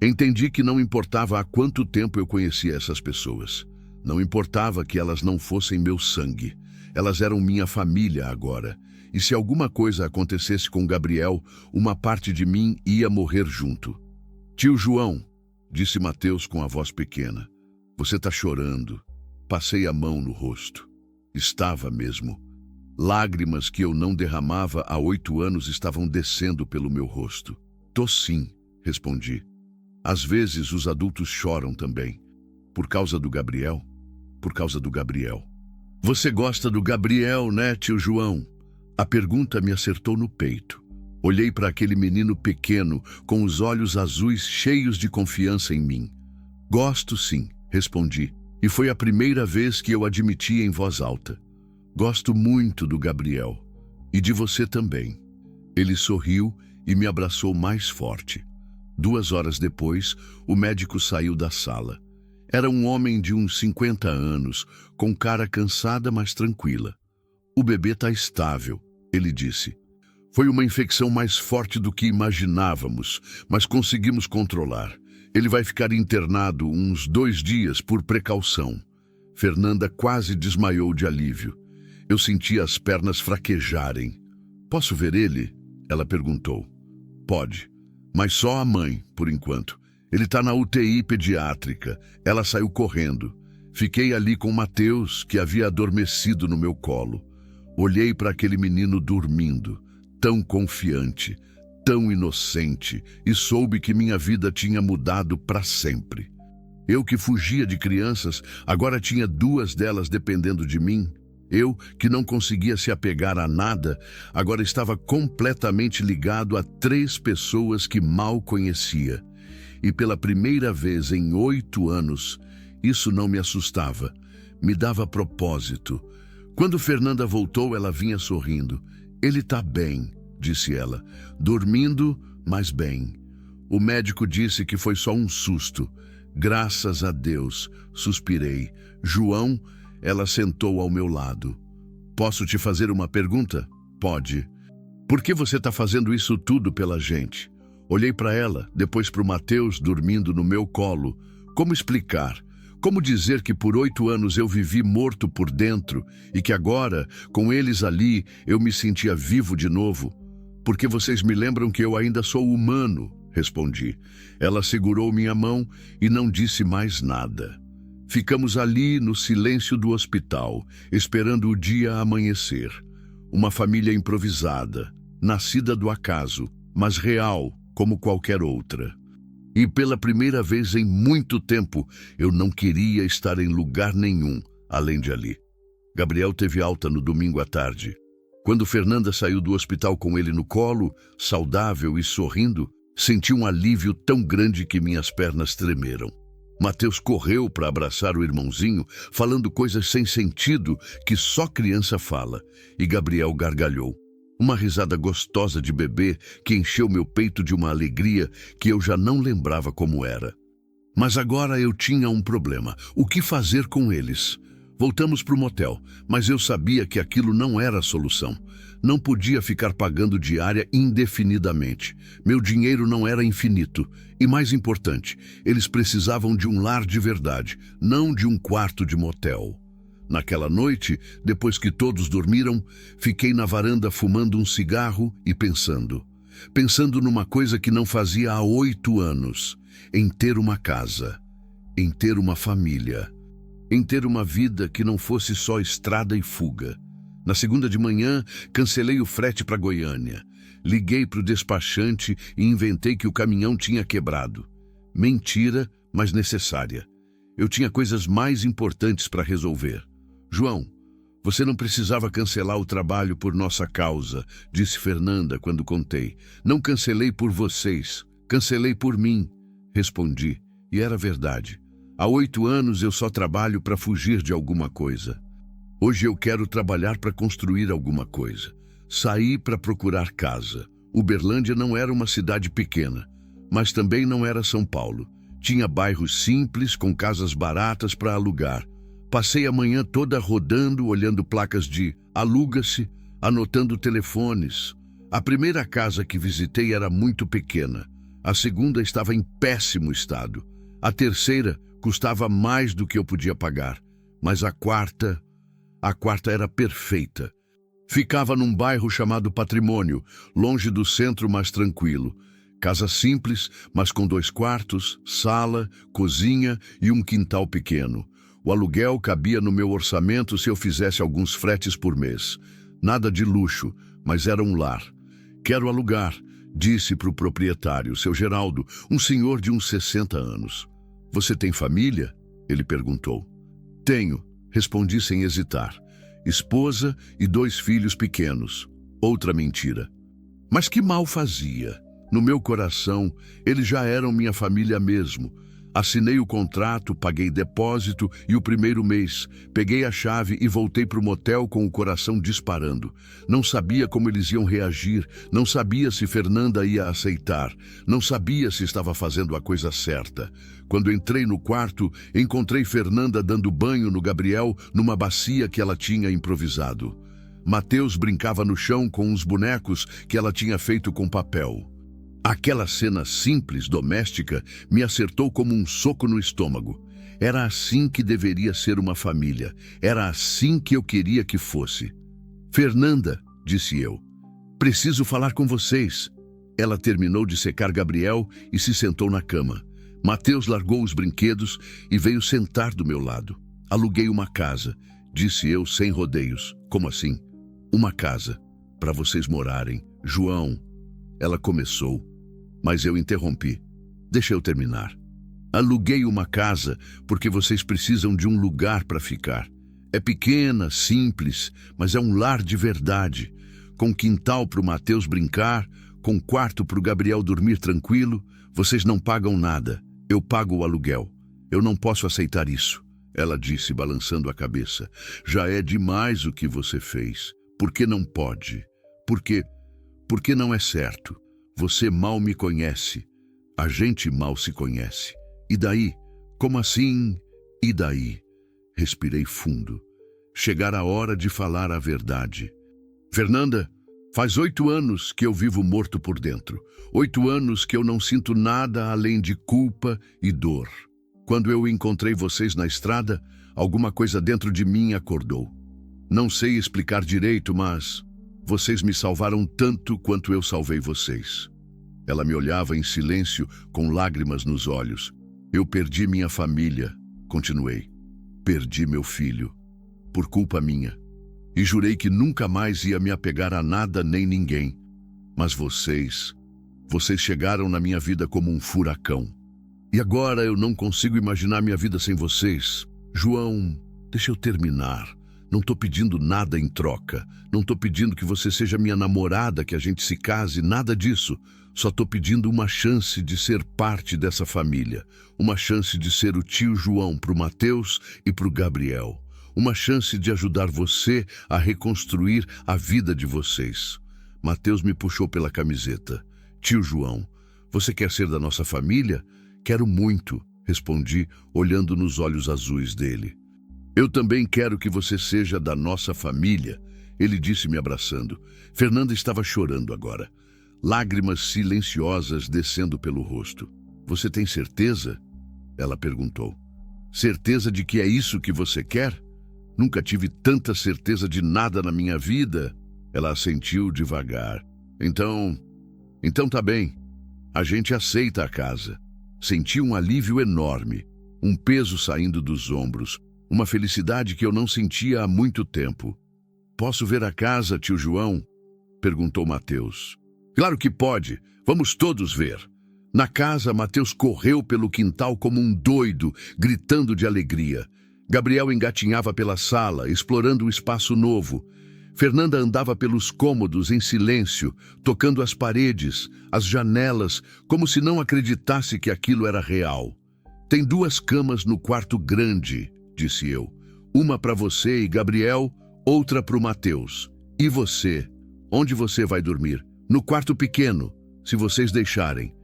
Entendi que não importava há quanto tempo eu conhecia essas pessoas. Não importava que elas não fossem meu sangue. Elas eram minha família agora. E se alguma coisa acontecesse com Gabriel, uma parte de mim ia morrer junto. Tio João, disse Mateus com a voz pequena. Você está chorando. Passei a mão no rosto. Estava mesmo. Lágrimas que eu não derramava há 8 anos estavam descendo pelo meu rosto. Tô sim, respondi. Às vezes os adultos choram também. Por causa do Gabriel? Por causa do Gabriel. Você gosta do Gabriel, né, tio João? A pergunta me acertou no peito. Olhei para aquele menino pequeno, com os olhos azuis cheios de confiança em mim. Gosto sim, respondi. E foi a primeira vez que eu admiti em voz alta. Gosto muito do Gabriel. E de você também. Ele sorriu e me abraçou mais forte. 2 horas depois, o médico saiu da sala. Era um homem de uns 50 anos, com cara cansada, mas tranquila. O bebê está estável, ele disse. Foi uma infecção mais forte do que imaginávamos, mas conseguimos controlar. Ele vai ficar internado uns 2 dias por precaução. Fernanda quase desmaiou de alívio. Eu senti as pernas fraquejarem. Posso ver ele? Ela perguntou. Pode, mas só a mãe, por enquanto. Ele está na UTI pediátrica. Ela saiu correndo. Fiquei ali com Mateus, que havia adormecido no meu colo. Olhei para aquele menino dormindo, tão confiante, tão inocente, e soube que minha vida tinha mudado para sempre. Eu que fugia de crianças, agora tinha 2 delas dependendo de mim. Eu, que não conseguia se apegar a nada, agora estava completamente ligado a 3 pessoas que mal conhecia. E pela primeira vez em 8 anos, isso não me assustava, me dava propósito. Quando Fernanda voltou, ela vinha sorrindo. Ele está bem, disse ela, dormindo, mas bem. O médico disse que foi só um susto. Graças a Deus, suspirei. João, ela sentou ao meu lado. Posso te fazer uma pergunta? Pode. Por que você está fazendo isso tudo pela gente? Olhei para ela, depois para o Mateus dormindo no meu colo. Como explicar? Como dizer que por 8 anos eu vivi morto por dentro e que agora, com eles ali, eu me sentia vivo de novo? Porque vocês me lembram que eu ainda sou humano, respondi. Ela segurou minha mão e não disse mais nada. Ficamos ali no silêncio do hospital, esperando o dia amanhecer. Uma família improvisada, nascida do acaso, mas real como qualquer outra. E pela primeira vez em muito tempo, eu não queria estar em lugar nenhum, além de ali. Gabriel teve alta no domingo à tarde. Quando Fernanda saiu do hospital com ele no colo, saudável e sorrindo, senti um alívio tão grande que minhas pernas tremeram. Mateus correu para abraçar o irmãozinho, falando coisas sem sentido que só criança fala, e Gabriel gargalhou. Uma risada gostosa de bebê que encheu meu peito de uma alegria que eu já não lembrava como era. Mas agora eu tinha um problema. O que fazer com eles? Voltamos para o motel, mas eu sabia que aquilo não era a solução. Não podia ficar pagando diária indefinidamente. Meu dinheiro não era infinito. E mais importante, eles precisavam de um lar de verdade, não de um quarto de motel. Naquela noite, depois que todos dormiram, fiquei na varanda fumando um cigarro e pensando. pensando numa coisa que não fazia há 8 anos, em ter uma casa, em ter uma família, em ter uma vida que não fosse só estrada e fuga. Na segunda de manhã, cancelei o frete para Goiânia. Liguei para o despachante e inventei que o caminhão tinha quebrado. Mentira, mas necessária. Eu tinha coisas mais importantes para resolver. João, você não precisava cancelar o trabalho por nossa causa, disse Fernanda quando contei. Não cancelei por vocês, cancelei por mim, respondi. E era verdade. Há 8 anos eu só trabalho para fugir de alguma coisa. Hoje eu quero trabalhar para construir alguma coisa. Saí para procurar casa. Uberlândia não era uma cidade pequena, mas também não era São Paulo. Tinha bairros simples, com casas baratas para alugar. Passei a manhã toda rodando, olhando placas de aluga-se, anotando telefones. A primeira casa que visitei era muito pequena. A segunda estava em péssimo estado. A terceira custava mais do que eu podia pagar. Mas a quarta era perfeita. Ficava num bairro chamado Patrimônio, longe do centro, mais tranquilo. Casa simples, mas com 2 quartos, sala, cozinha e um quintal pequeno. O aluguel cabia no meu orçamento se eu fizesse alguns fretes por mês. Nada de luxo, mas era um lar. Quero alugar, disse para o proprietário, seu Geraldo, um senhor de uns 60 anos. Você tem família? Ele perguntou. Tenho, respondi sem hesitar. Esposa e 2 filhos pequenos. Outra mentira. Mas que mal fazia? No meu coração, eles já eram minha família mesmo. Assinei o contrato, paguei depósito e o primeiro mês. Peguei a chave e voltei para o motel com o coração disparando. Não sabia como eles iam reagir, não sabia se Fernanda ia aceitar, não sabia se estava fazendo a coisa certa. Quando entrei no quarto, encontrei Fernanda dando banho no Gabriel numa bacia que ela tinha improvisado. Mateus brincava no chão com uns bonecos que ela tinha feito com papel. Aquela cena simples, doméstica, me acertou como um soco no estômago. Era assim que deveria ser uma família. Era assim que eu queria que fosse. Fernanda, disse eu, preciso falar com vocês. Ela terminou de secar Gabriel e se sentou na cama. Mateus largou os brinquedos e veio sentar do meu lado. Aluguei uma casa, disse eu sem rodeios. Como assim? Uma casa, para vocês morarem. João, ela começou. Mas eu interrompi. Deixa eu terminar. Aluguei uma casa porque vocês precisam de um lugar para ficar. É pequena, simples, mas é um lar de verdade. Com quintal para o Mateus brincar, com quarto para o Gabriel dormir tranquilo. Vocês não pagam nada. Eu pago o aluguel. Eu não posso aceitar isso. Ela disse, balançando a cabeça. Já é demais o que você fez. Por que não pode? Porque não é certo. Você mal me conhece. A gente mal se conhece. E daí? Como assim? E daí? Respirei fundo. Chegar a hora de falar a verdade. Fernanda, faz 8 anos que eu vivo morto por dentro. 8 anos que eu não sinto nada além de culpa e dor. Quando eu encontrei vocês na estrada, alguma coisa dentro de mim acordou. Não sei explicar direito, mas vocês me salvaram tanto quanto eu salvei vocês. Ela me olhava em silêncio, com lágrimas nos olhos. Eu perdi minha família, continuei. Perdi meu filho, por culpa minha. E jurei que nunca mais ia me apegar a nada nem ninguém. Mas vocês chegaram na minha vida como um furacão. E agora eu não consigo imaginar minha vida sem vocês. João, deixa eu terminar. Não estou pedindo nada em troca. Não estou pedindo que você seja minha namorada, que a gente se case, nada disso. Só estou pedindo uma chance de ser parte dessa família. Uma chance de ser o tio João para o Mateus e para o Gabriel. Uma chance de ajudar você a reconstruir a vida de vocês. Mateus me puxou pela camiseta. Tio João, você quer ser da nossa família? Quero muito, respondi, olhando nos olhos azuis dele. Eu também quero que você seja da nossa família, ele disse me abraçando. Fernanda estava chorando agora. Lágrimas silenciosas descendo pelo rosto. Você tem certeza? Ela perguntou. Certeza de que é isso que você quer? Nunca tive tanta certeza de nada na minha vida. Ela assentiu devagar. Então Então tá bem. A gente aceita a casa. Senti um alívio enorme, um peso saindo dos ombros, uma felicidade que eu não sentia há muito tempo. Posso ver a casa, tio João? Perguntou Mateus. Claro que pode. Vamos todos ver. Na casa, Mateus correu pelo quintal como um doido, gritando de alegria. Gabriel engatinhava pela sala, explorando o espaço novo. Fernanda andava pelos cômodos em silêncio, tocando as paredes, as janelas, como se não acreditasse que aquilo era real. Tem 2 camas no quarto grande, disse eu. Uma para você e Gabriel, outra para o Mateus. E você? Onde você vai dormir? No quarto pequeno, se vocês deixarem.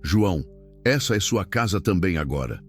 João, essa é sua casa também agora.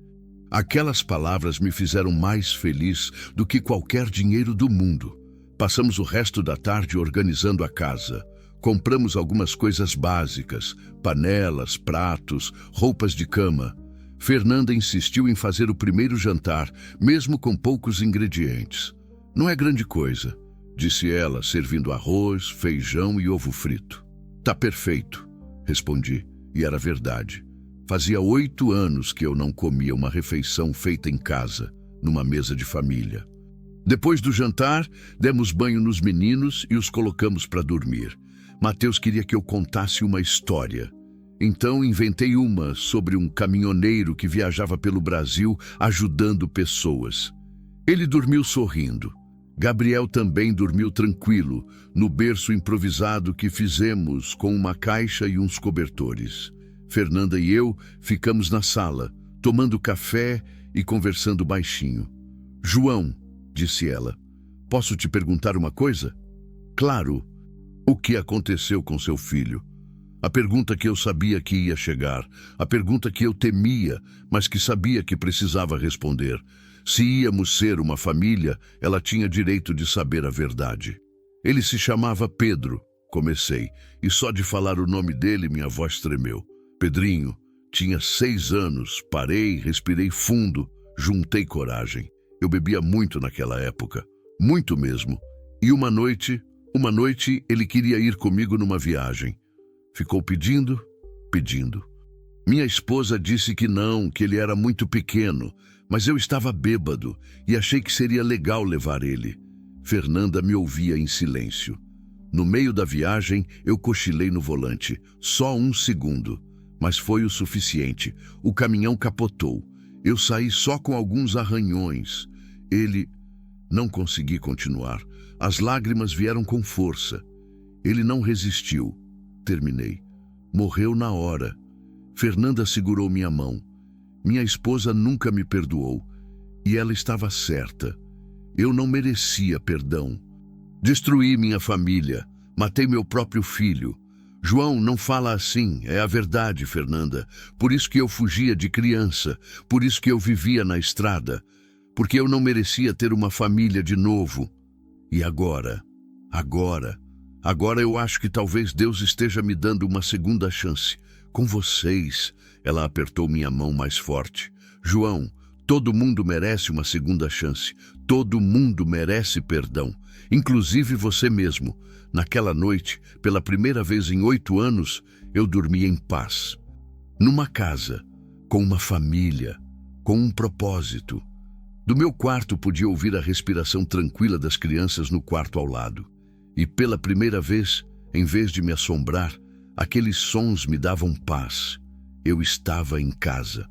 Aquelas palavras me fizeram mais feliz do que qualquer dinheiro do mundo. Passamos o resto da tarde organizando a casa. Compramos algumas coisas básicas, panelas, pratos, roupas de cama. Fernanda insistiu em fazer o primeiro jantar, mesmo com poucos ingredientes. Não é grande coisa, disse ela, servindo arroz, feijão e ovo frito. Tá perfeito, respondi, e era verdade. Fazia 8 anos que eu não comia uma refeição feita em casa, numa mesa de família. Depois do jantar, demos banho nos meninos e os colocamos para dormir. Mateus queria que eu contasse uma história. Então inventei uma sobre um caminhoneiro que viajava pelo Brasil ajudando pessoas. Ele dormiu sorrindo. Gabriel também dormiu tranquilo, no berço improvisado que fizemos com uma caixa e uns cobertores. Fernanda e eu ficamos na sala, tomando café e conversando baixinho. João, disse ela, posso te perguntar uma coisa? Claro. O que aconteceu com seu filho? A pergunta que eu sabia que ia chegar, a pergunta que eu temia, mas que sabia que precisava responder. Se íamos ser uma família, ela tinha direito de saber a verdade. Ele se chamava Pedro, comecei, e só de falar o nome dele minha voz tremeu. Pedrinho, tinha 6 anos, parei, respirei fundo, juntei coragem. Eu bebia muito naquela época, muito mesmo. E uma noite ele queria ir comigo numa viagem. Ficou pedindo. Minha esposa disse que não, que ele era muito pequeno, mas eu estava bêbado e achei que seria legal levar ele. Fernanda me ouvia em silêncio. No meio da viagem, eu cochilei no volante, só 1 segundo. Mas foi o suficiente. O caminhão capotou. Eu saí só com alguns arranhões. Não consegui continuar. As lágrimas vieram com força. Ele não resistiu. Terminei. Morreu na hora. Fernanda segurou minha mão. Minha esposa nunca me perdoou. E ela estava certa. Eu não merecia perdão. Destruí minha família. Matei meu próprio filho. João, não fala assim, é a verdade, Fernanda. Por isso que eu fugia de criança, por isso que eu vivia na estrada, porque eu não merecia ter uma família de novo. E agora eu acho que talvez Deus esteja me dando uma segunda chance. Com vocês, ela apertou minha mão mais forte. João, todo mundo merece uma segunda chance, todo mundo merece perdão, inclusive você mesmo. Naquela noite, pela primeira vez em 8 anos, eu dormi em paz. Numa casa, com uma família, com um propósito. Do meu quarto podia ouvir a respiração tranquila das crianças no quarto ao lado. E pela primeira vez, em vez de me assombrar, aqueles sons me davam paz. Eu estava em casa.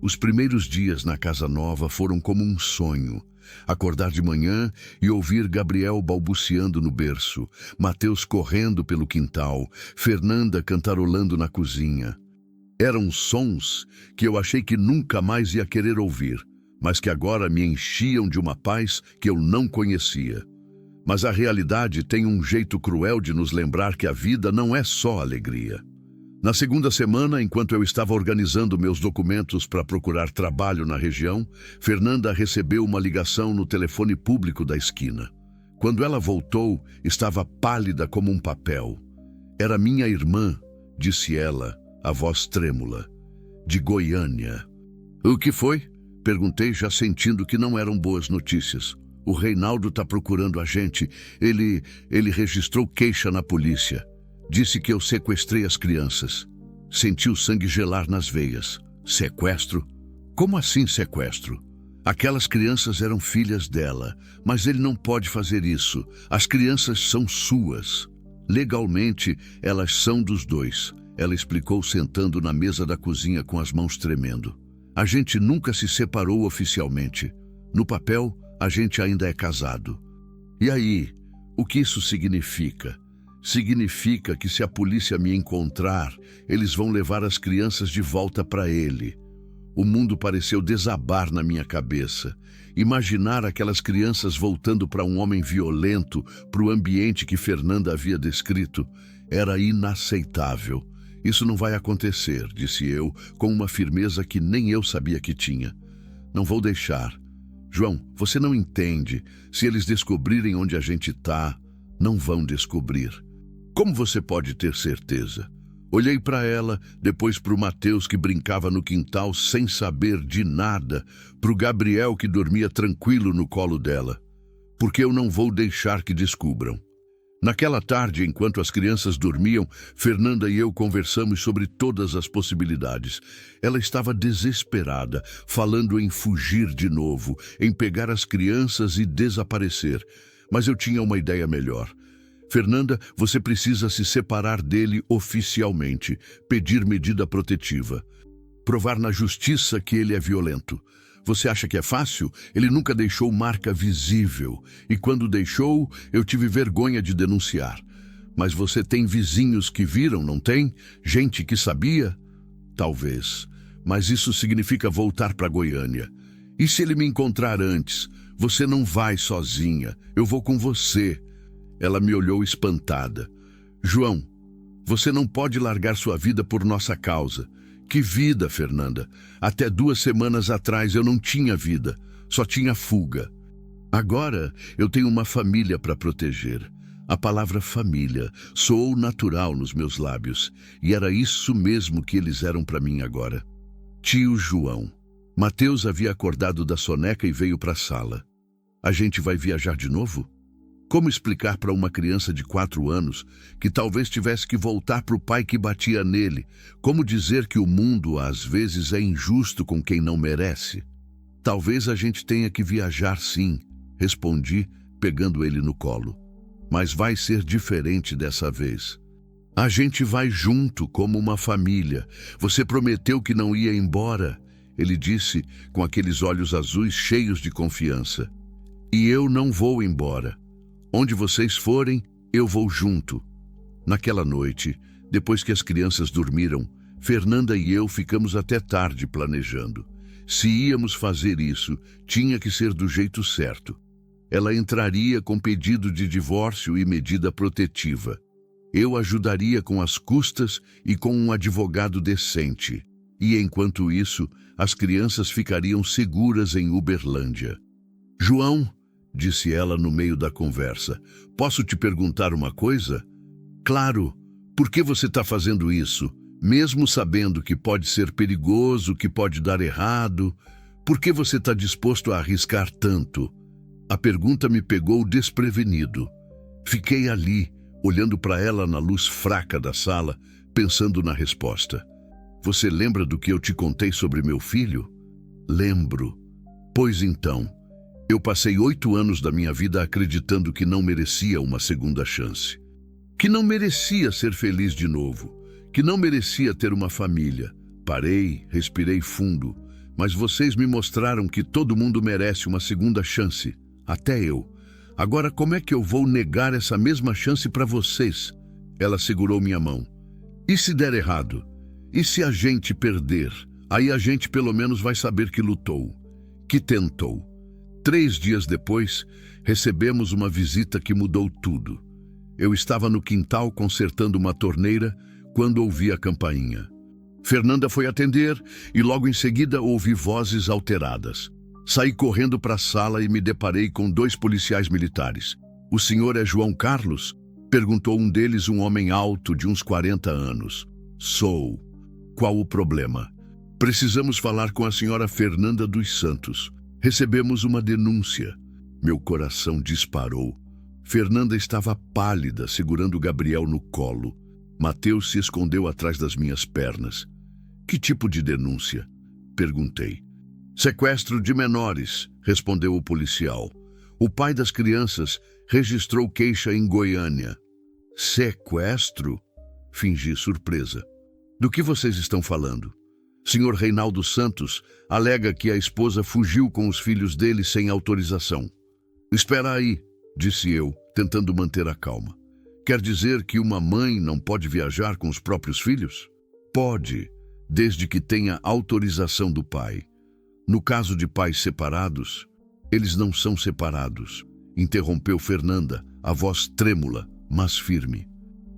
Os primeiros dias na casa nova foram como um sonho. Acordar de manhã e ouvir Gabriel balbuciando no berço, Mateus correndo pelo quintal, Fernanda cantarolando na cozinha. Eram sons que eu achei que nunca mais ia querer ouvir, mas que agora me enchiam de uma paz que eu não conhecia. Mas a realidade tem um jeito cruel de nos lembrar que a vida não é só alegria. Na segunda semana, enquanto eu estava organizando meus documentos para procurar trabalho na região, Fernanda recebeu uma ligação no telefone público da esquina. Quando ela voltou, estava pálida como um papel. Era minha irmã, disse ela, a voz trêmula, de Goiânia. O que foi? Perguntei, já sentindo que não eram boas notícias. O Reinaldo está procurando a gente. Ele registrou queixa na polícia. Disse que eu sequestrei as crianças. Senti o sangue gelar nas veias. Sequestro? Como assim sequestro? Aquelas crianças eram filhas dela, mas ele não pode fazer isso. As crianças são suas. Legalmente, elas são dos dois, ela explicou sentando na mesa da cozinha com as mãos tremendo. A gente nunca se separou oficialmente. No papel, a gente ainda é casado. E aí, o que isso significa? Significa que se a polícia me encontrar, eles vão levar as crianças de volta para ele. O mundo pareceu desabar na minha cabeça. Imaginar aquelas crianças voltando para um homem violento, para o ambiente que Fernanda havia descrito, era inaceitável. Isso não vai acontecer, disse eu, com uma firmeza que nem eu sabia que tinha. Não vou deixar. João, você não entende. Se eles descobrirem onde a gente está, não vão descobrir. Como você pode ter certeza? Olhei para ela, depois para o Mateus que brincava no quintal sem saber de nada, para o Gabriel que dormia tranquilo no colo dela. Porque eu não vou deixar que descubram. Naquela tarde, enquanto as crianças dormiam, Fernanda e eu conversamos sobre todas as possibilidades. Ela estava desesperada, falando em fugir de novo, em pegar as crianças e desaparecer. Mas eu tinha uma ideia melhor. Fernanda, você precisa se separar dele oficialmente, pedir medida protetiva. Provar na justiça que ele é violento. Você acha que é fácil? Ele nunca deixou marca visível. E quando deixou, eu tive vergonha de denunciar. Mas você tem vizinhos que viram, não tem? Gente que sabia? Talvez. Mas isso significa voltar para Goiânia. E se ele me encontrar antes? Você não vai sozinha. Eu vou com você. Ela me olhou espantada. João, você não pode largar sua vida por nossa causa. Que vida, Fernanda? Até 2 semanas atrás eu não tinha vida, só tinha fuga. Agora eu tenho uma família para proteger. A palavra família soou natural nos meus lábios, e era isso mesmo que eles eram para mim agora. Tio João. Mateus havia acordado da soneca e veio para a sala. A gente vai viajar de novo? Como explicar para uma criança de 4 anos que talvez tivesse que voltar para o pai que batia nele? Como dizer que o mundo, às vezes, é injusto com quem não merece? Talvez a gente tenha que viajar sim, respondi, pegando ele no colo. Mas vai ser diferente dessa vez. A gente vai junto, como uma família. Você prometeu que não ia embora, ele disse, com aqueles olhos azuis cheios de confiança. E eu não vou embora. Onde vocês forem, eu vou junto. Naquela noite, depois que as crianças dormiram, Fernanda e eu ficamos até tarde planejando. Se íamos fazer isso, tinha que ser do jeito certo. Ela entraria com pedido de divórcio e medida protetiva. Eu ajudaria com as custas e com um advogado decente. E enquanto isso, as crianças ficariam seguras em Uberlândia. João, disse ela no meio da conversa, posso te perguntar uma coisa? Claro, por que você está fazendo isso? Mesmo sabendo que pode ser perigoso, que pode dar errado, por que você está disposto a arriscar tanto? A pergunta me pegou desprevenido. Fiquei ali, olhando para ela na luz fraca da sala, pensando na resposta. Você lembra do que eu te contei sobre meu filho? Lembro. Pois então, eu passei 8 anos da minha vida acreditando que não merecia uma segunda chance. Que não merecia ser feliz de novo. Que não merecia ter uma família. Parei, respirei fundo. Mas vocês me mostraram que todo mundo merece uma segunda chance. Até eu. Agora, como é que eu vou negar essa mesma chance para vocês? Ela segurou minha mão. E se der errado? E se a gente perder? Aí a gente pelo menos vai saber que lutou. Que tentou. 3 dias depois, recebemos uma visita que mudou tudo. Eu estava no quintal consertando uma torneira quando ouvi a campainha. Fernanda foi atender e logo em seguida ouvi vozes alteradas. Saí correndo para a sala e me deparei com 2 policiais militares. O senhor é João Carlos? Perguntou um deles, um homem alto de uns 40 anos. Sou. Qual o problema? Precisamos falar com a senhora Fernanda dos Santos. Recebemos uma denúncia. Meu coração disparou. Fernanda estava pálida, segurando Gabriel no colo. Mateus se escondeu atrás das minhas pernas. Que tipo de denúncia? Perguntei. Sequestro de menores, respondeu o policial. O pai das crianças registrou queixa em Goiânia. Sequestro? Fingi surpresa. Do que vocês estão falando? Senhor Reinaldo Santos alega que a esposa fugiu com os filhos dele sem autorização. Espera aí, disse eu, tentando manter a calma. Quer dizer que uma mãe não pode viajar com os próprios filhos? Pode, desde que tenha autorização do pai. No caso de pais separados, eles não são separados, interrompeu Fernanda, a voz trêmula, mas firme.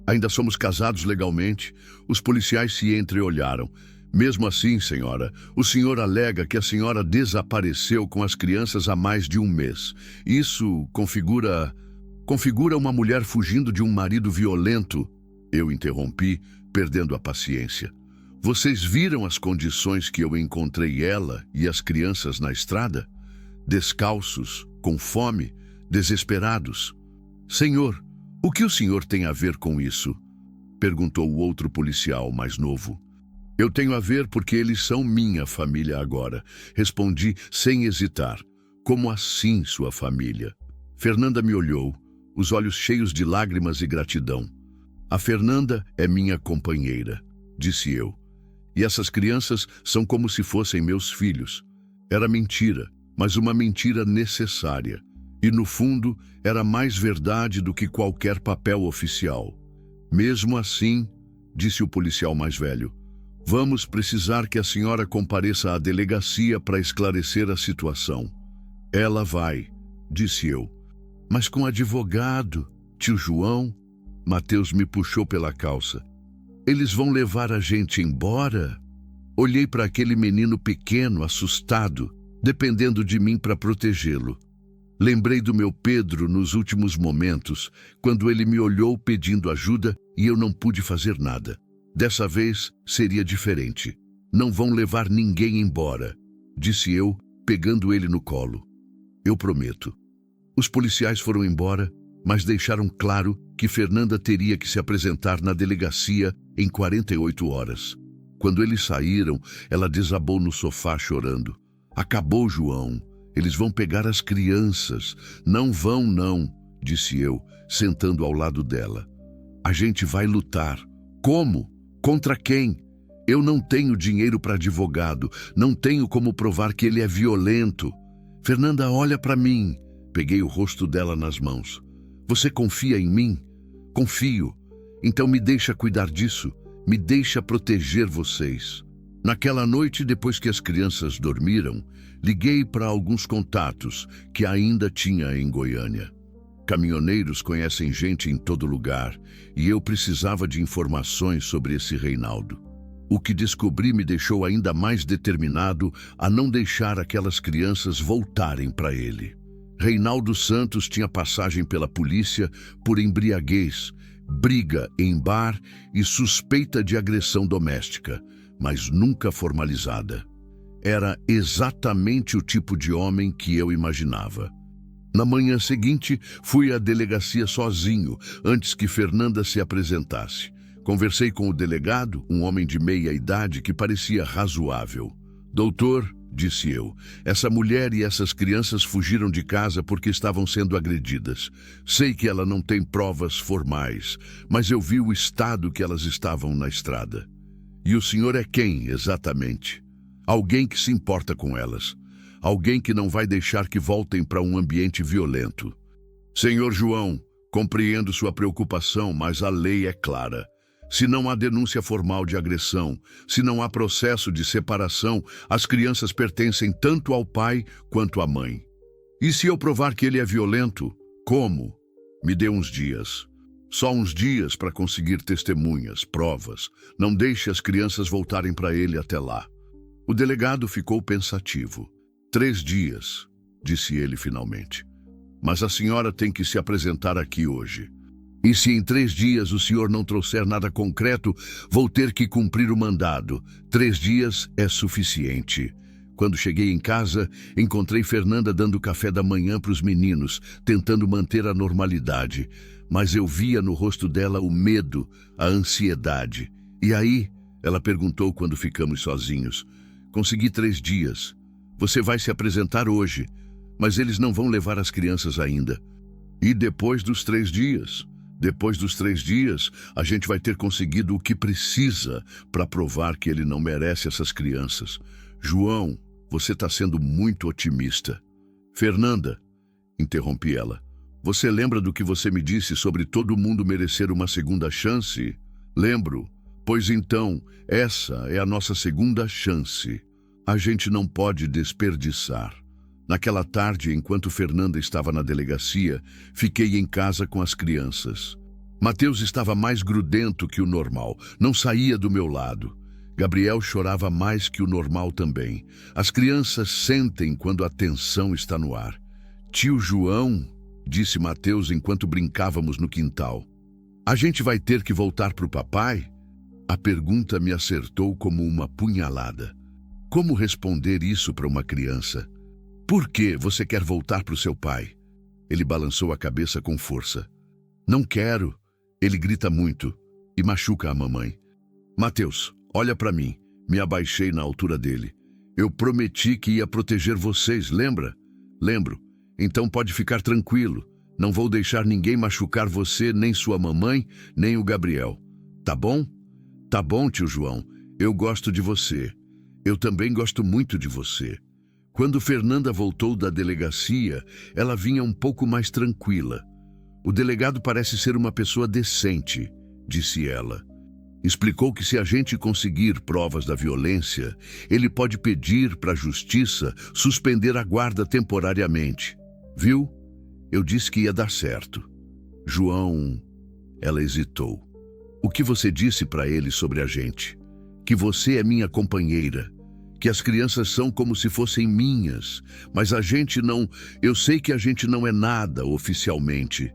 Ainda somos casados legalmente. Os policiais se entreolharam. Mesmo assim, senhora, o senhor alega que a senhora desapareceu com as crianças há mais de um mês. Isso configura uma mulher fugindo de um marido violento. Eu interrompi, perdendo a paciência. Vocês viram as condições que eu encontrei ela e as crianças na estrada? Descalços, com fome, desesperados. Senhor, o que o senhor tem a ver com isso? Perguntou o outro policial mais novo. Eu tenho a ver porque eles são minha família agora. Respondi sem hesitar. Como assim sua família? Fernanda me olhou, os olhos cheios de lágrimas e gratidão. A Fernanda é minha companheira, disse eu. E essas crianças são como se fossem meus filhos. Era mentira, mas uma mentira necessária. E no fundo, era mais verdade do que qualquer papel oficial. Mesmo assim, disse o policial mais velho, vamos precisar que a senhora compareça à delegacia para esclarecer a situação. Ela vai, disse eu. Mas com advogado, tio João? Mateus me puxou pela calça. Eles vão levar a gente embora? Olhei para aquele menino pequeno, assustado, dependendo de mim para protegê-lo. Lembrei do meu Pedro nos últimos momentos, quando ele me olhou pedindo ajuda e eu não pude fazer nada. Dessa vez seria diferente. Não vão levar ninguém embora, disse eu, pegando ele no colo. Eu prometo. Os policiais foram embora, mas deixaram claro que Fernanda teria que se apresentar na delegacia em 48 horas. Quando eles saíram, ela desabou no sofá chorando. Acabou, João. Eles vão pegar as crianças. Não vão, não, disse eu, sentando ao lado dela. A gente vai lutar. Como? Contra quem? Eu não tenho dinheiro para advogado. Não tenho como provar que ele é violento. Fernanda, olha para mim. Peguei o rosto dela nas mãos. Você confia em mim? Confio. Então me deixa cuidar disso. Me deixa proteger vocês. Naquela noite, depois que as crianças dormiram, liguei para alguns contatos que ainda tinha em Goiânia. Caminhoneiros conhecem gente em todo lugar e eu precisava de informações sobre esse Reinaldo. O que descobri me deixou ainda mais determinado a não deixar aquelas crianças voltarem para ele. Reinaldo Santos tinha passagem pela polícia por embriaguez, briga em bar e suspeita de agressão doméstica, mas nunca formalizada. Era exatamente o tipo de homem que eu imaginava. Na manhã seguinte, fui à delegacia sozinho, antes que Fernanda se apresentasse. Conversei com o delegado, um homem de meia idade que parecia razoável. Doutor, disse eu, essa mulher e essas crianças fugiram de casa porque estavam sendo agredidas. Sei que ela não tem provas formais, mas eu vi o estado que elas estavam na estrada. E o senhor é quem, exatamente? Alguém que se importa com elas. Alguém que não vai deixar que voltem para um ambiente violento. Senhor João, compreendo sua preocupação, mas a lei é clara. Se não há denúncia formal de agressão, se não há processo de separação, as crianças pertencem tanto ao pai quanto à mãe. E se eu provar que ele é violento, como? Me dê uns dias. Só uns dias para conseguir testemunhas, provas. Não deixe as crianças voltarem para ele até lá. O delegado ficou pensativo. 3 dias, disse ele finalmente. Mas a senhora tem que se apresentar aqui hoje. E se em 3 dias o senhor não trouxer nada concreto, vou ter que cumprir o mandado. 3 dias é suficiente. Quando cheguei em casa, encontrei Fernanda dando café da manhã para os meninos, tentando manter a normalidade. mas eu via no rosto dela o medo, a ansiedade. E aí, ela perguntou quando ficamos sozinhos. Consegui 3 dias. Você vai se apresentar hoje, mas eles não vão levar as crianças ainda. E depois dos 3 dias? Depois dos 3 dias, a gente vai ter conseguido o que precisa para provar que ele não merece essas crianças. João, você está sendo muito otimista. Fernanda, interrompi ela, você lembra do que você me disse sobre todo mundo merecer uma segunda chance? Lembro. Pois então, essa é a nossa segunda chance. A gente não pode desperdiçar. Naquela tarde, enquanto Fernanda estava na delegacia, fiquei em casa com as crianças. Mateus estava mais grudento que o normal, não saía do meu lado. Gabriel chorava mais que o normal também. As crianças sentem quando a tensão está no ar. Tio João, disse Mateus enquanto brincávamos no quintal. A gente vai ter que voltar para o papai? A pergunta me acertou como uma punhalada. Como responder isso para uma criança? Por que você quer voltar para o seu pai? Ele balançou a cabeça com força. Não quero. Ele grita muito e machuca a mamãe. Mateus, olha para mim. Me abaixei na altura dele. Eu prometi que ia proteger vocês, lembra? Lembro. Então pode ficar tranquilo. Não vou deixar ninguém machucar você, nem sua mamãe, nem o Gabriel. Tá bom? Tá bom, tio João. Eu gosto de você. Eu também gosto muito de você. Quando Fernanda voltou da delegacia, ela vinha um pouco mais tranquila. O delegado parece ser uma pessoa decente, disse ela. Explicou que se a gente conseguir provas da violência, ele pode pedir para a justiça suspender a guarda temporariamente. Viu? Eu disse que ia dar certo. João, ela hesitou. O que você disse para ele sobre a gente? Que você é minha companheira. Que as crianças são como se fossem minhas, mas a gente não... Eu sei que a gente não é nada oficialmente,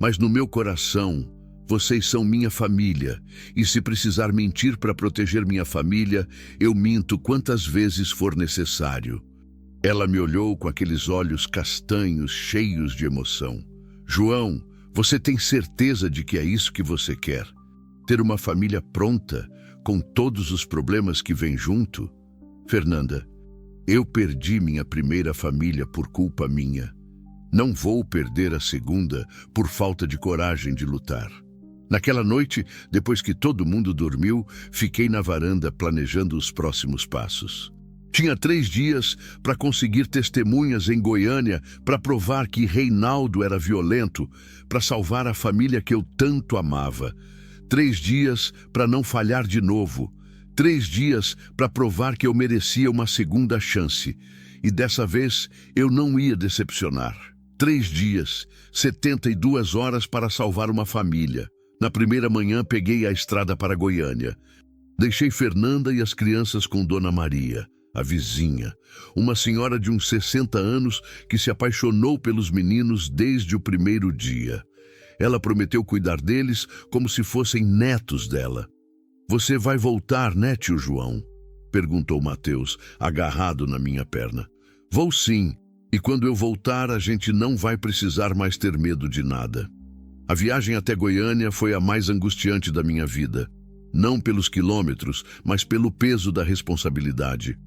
mas no meu coração, vocês são minha família, e se precisar mentir para proteger minha família, eu minto quantas vezes for necessário. Ela me olhou com aqueles olhos castanhos, cheios de emoção. João, você tem certeza de que é isso que você quer? Ter uma família pronta, com todos os problemas que vêm junto? Fernanda, eu perdi minha primeira família por culpa minha. Não vou perder a segunda por falta de coragem de lutar. Naquela noite, depois que todo mundo dormiu, fiquei na varanda planejando os próximos passos. Tinha 3 dias para conseguir testemunhas em Goiânia para provar que Reinaldo era violento, para salvar a família que eu tanto amava. 3 dias para não falhar de novo. 3 dias para provar que eu merecia uma segunda chance. E dessa vez eu não ia decepcionar. 3 dias, 72 horas para salvar uma família. Na primeira manhã peguei a estrada para Goiânia. Deixei Fernanda e as crianças com Dona Maria, a vizinha, uma senhora de uns 60 anos que se apaixonou pelos meninos desde o primeiro dia. Ela prometeu cuidar deles como se fossem netos dela. Você vai voltar, né, tio João? Perguntou Mateus, agarrado na minha perna. Vou sim, e quando eu voltar a gente não vai precisar mais ter medo de nada. A viagem até Goiânia foi a mais angustiante da minha vida. Não pelos quilômetros, mas pelo peso da responsabilidade.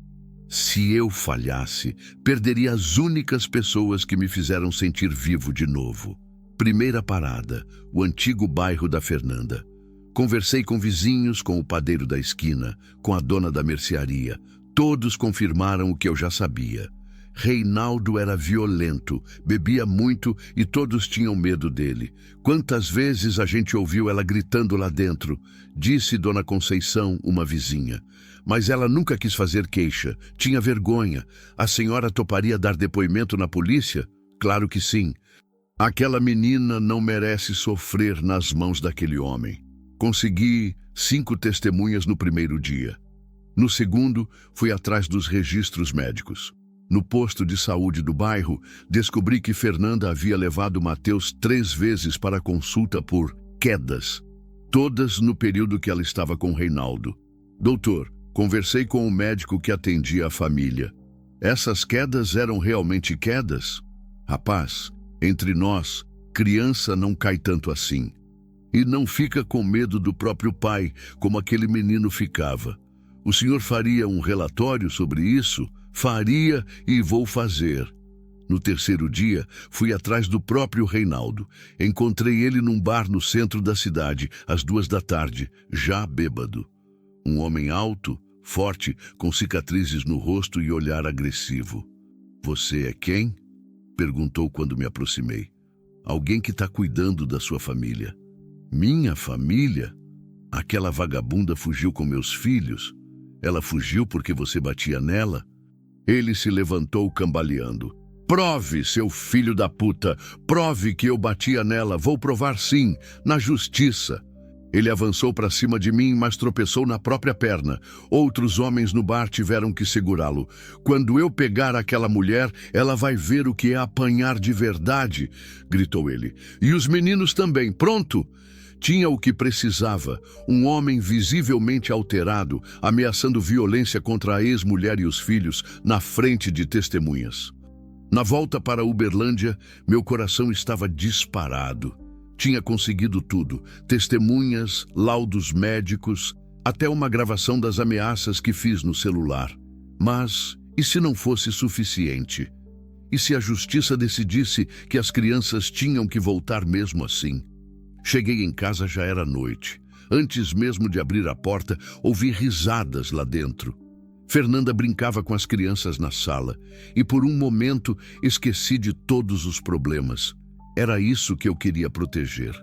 Se eu falhasse, perderia as únicas pessoas que me fizeram sentir vivo de novo. Primeira parada, o antigo bairro da Fernanda. Conversei com vizinhos, com o padeiro da esquina, com a dona da mercearia. Todos confirmaram o que eu já sabia. Reinaldo era violento, bebia muito e todos tinham medo dele. Quantas vezes a gente ouviu ela gritando lá dentro, disse Dona Conceição, uma vizinha. Mas ela nunca quis fazer queixa, tinha vergonha. A senhora toparia dar depoimento na polícia? Claro que sim. Aquela menina não merece sofrer nas mãos daquele homem. Consegui 5 testemunhas no primeiro dia. No segundo, fui atrás dos registros médicos. No posto de saúde do bairro, descobri que Fernanda havia levado Mateus 3 vezes para a consulta por quedas, todas no período que ela estava com Reinaldo. Doutor, conversei com o médico que atendia a família. Essas quedas eram realmente quedas? Rapaz, entre nós, Criança não cai tanto assim. E não fica com medo do próprio pai, como aquele menino ficava. O senhor faria um relatório sobre isso? Faria e vou fazer. No terceiro dia, fui atrás do próprio Reinaldo. Encontrei ele num bar no centro da cidade, às 2 da tarde, já bêbado. Um homem alto, forte, com cicatrizes no rosto e olhar agressivo. Você é quem? Perguntou quando me aproximei. Alguém que está cuidando da sua família. Minha família? Aquela vagabunda fugiu com meus filhos? Ela fugiu porque você batia nela? Ele se levantou cambaleando. Prove, seu filho da puta! Prove que eu batia nela! Vou provar sim, na justiça! Ele avançou para cima de mim, mas tropeçou na própria perna. Outros homens no bar tiveram que segurá-lo. Quando eu pegar aquela mulher, ela vai ver o que é apanhar de verdade, gritou ele. E os meninos também, pronto! Tinha o que precisava, um homem visivelmente alterado, ameaçando violência contra a ex-mulher e os filhos, na frente de testemunhas. Na volta para Uberlândia, meu coração estava disparado. Tinha conseguido tudo, testemunhas, laudos médicos, até uma gravação das ameaças que fiz no celular. Mas, e se não fosse suficiente? E se a justiça decidisse que as crianças tinham que voltar mesmo assim? Cheguei em casa, já era noite. Antes mesmo de abrir a porta, ouvi risadas lá dentro. Fernanda brincava com as crianças na sala e por um momento esqueci de todos os problemas. Era isso que eu queria proteger.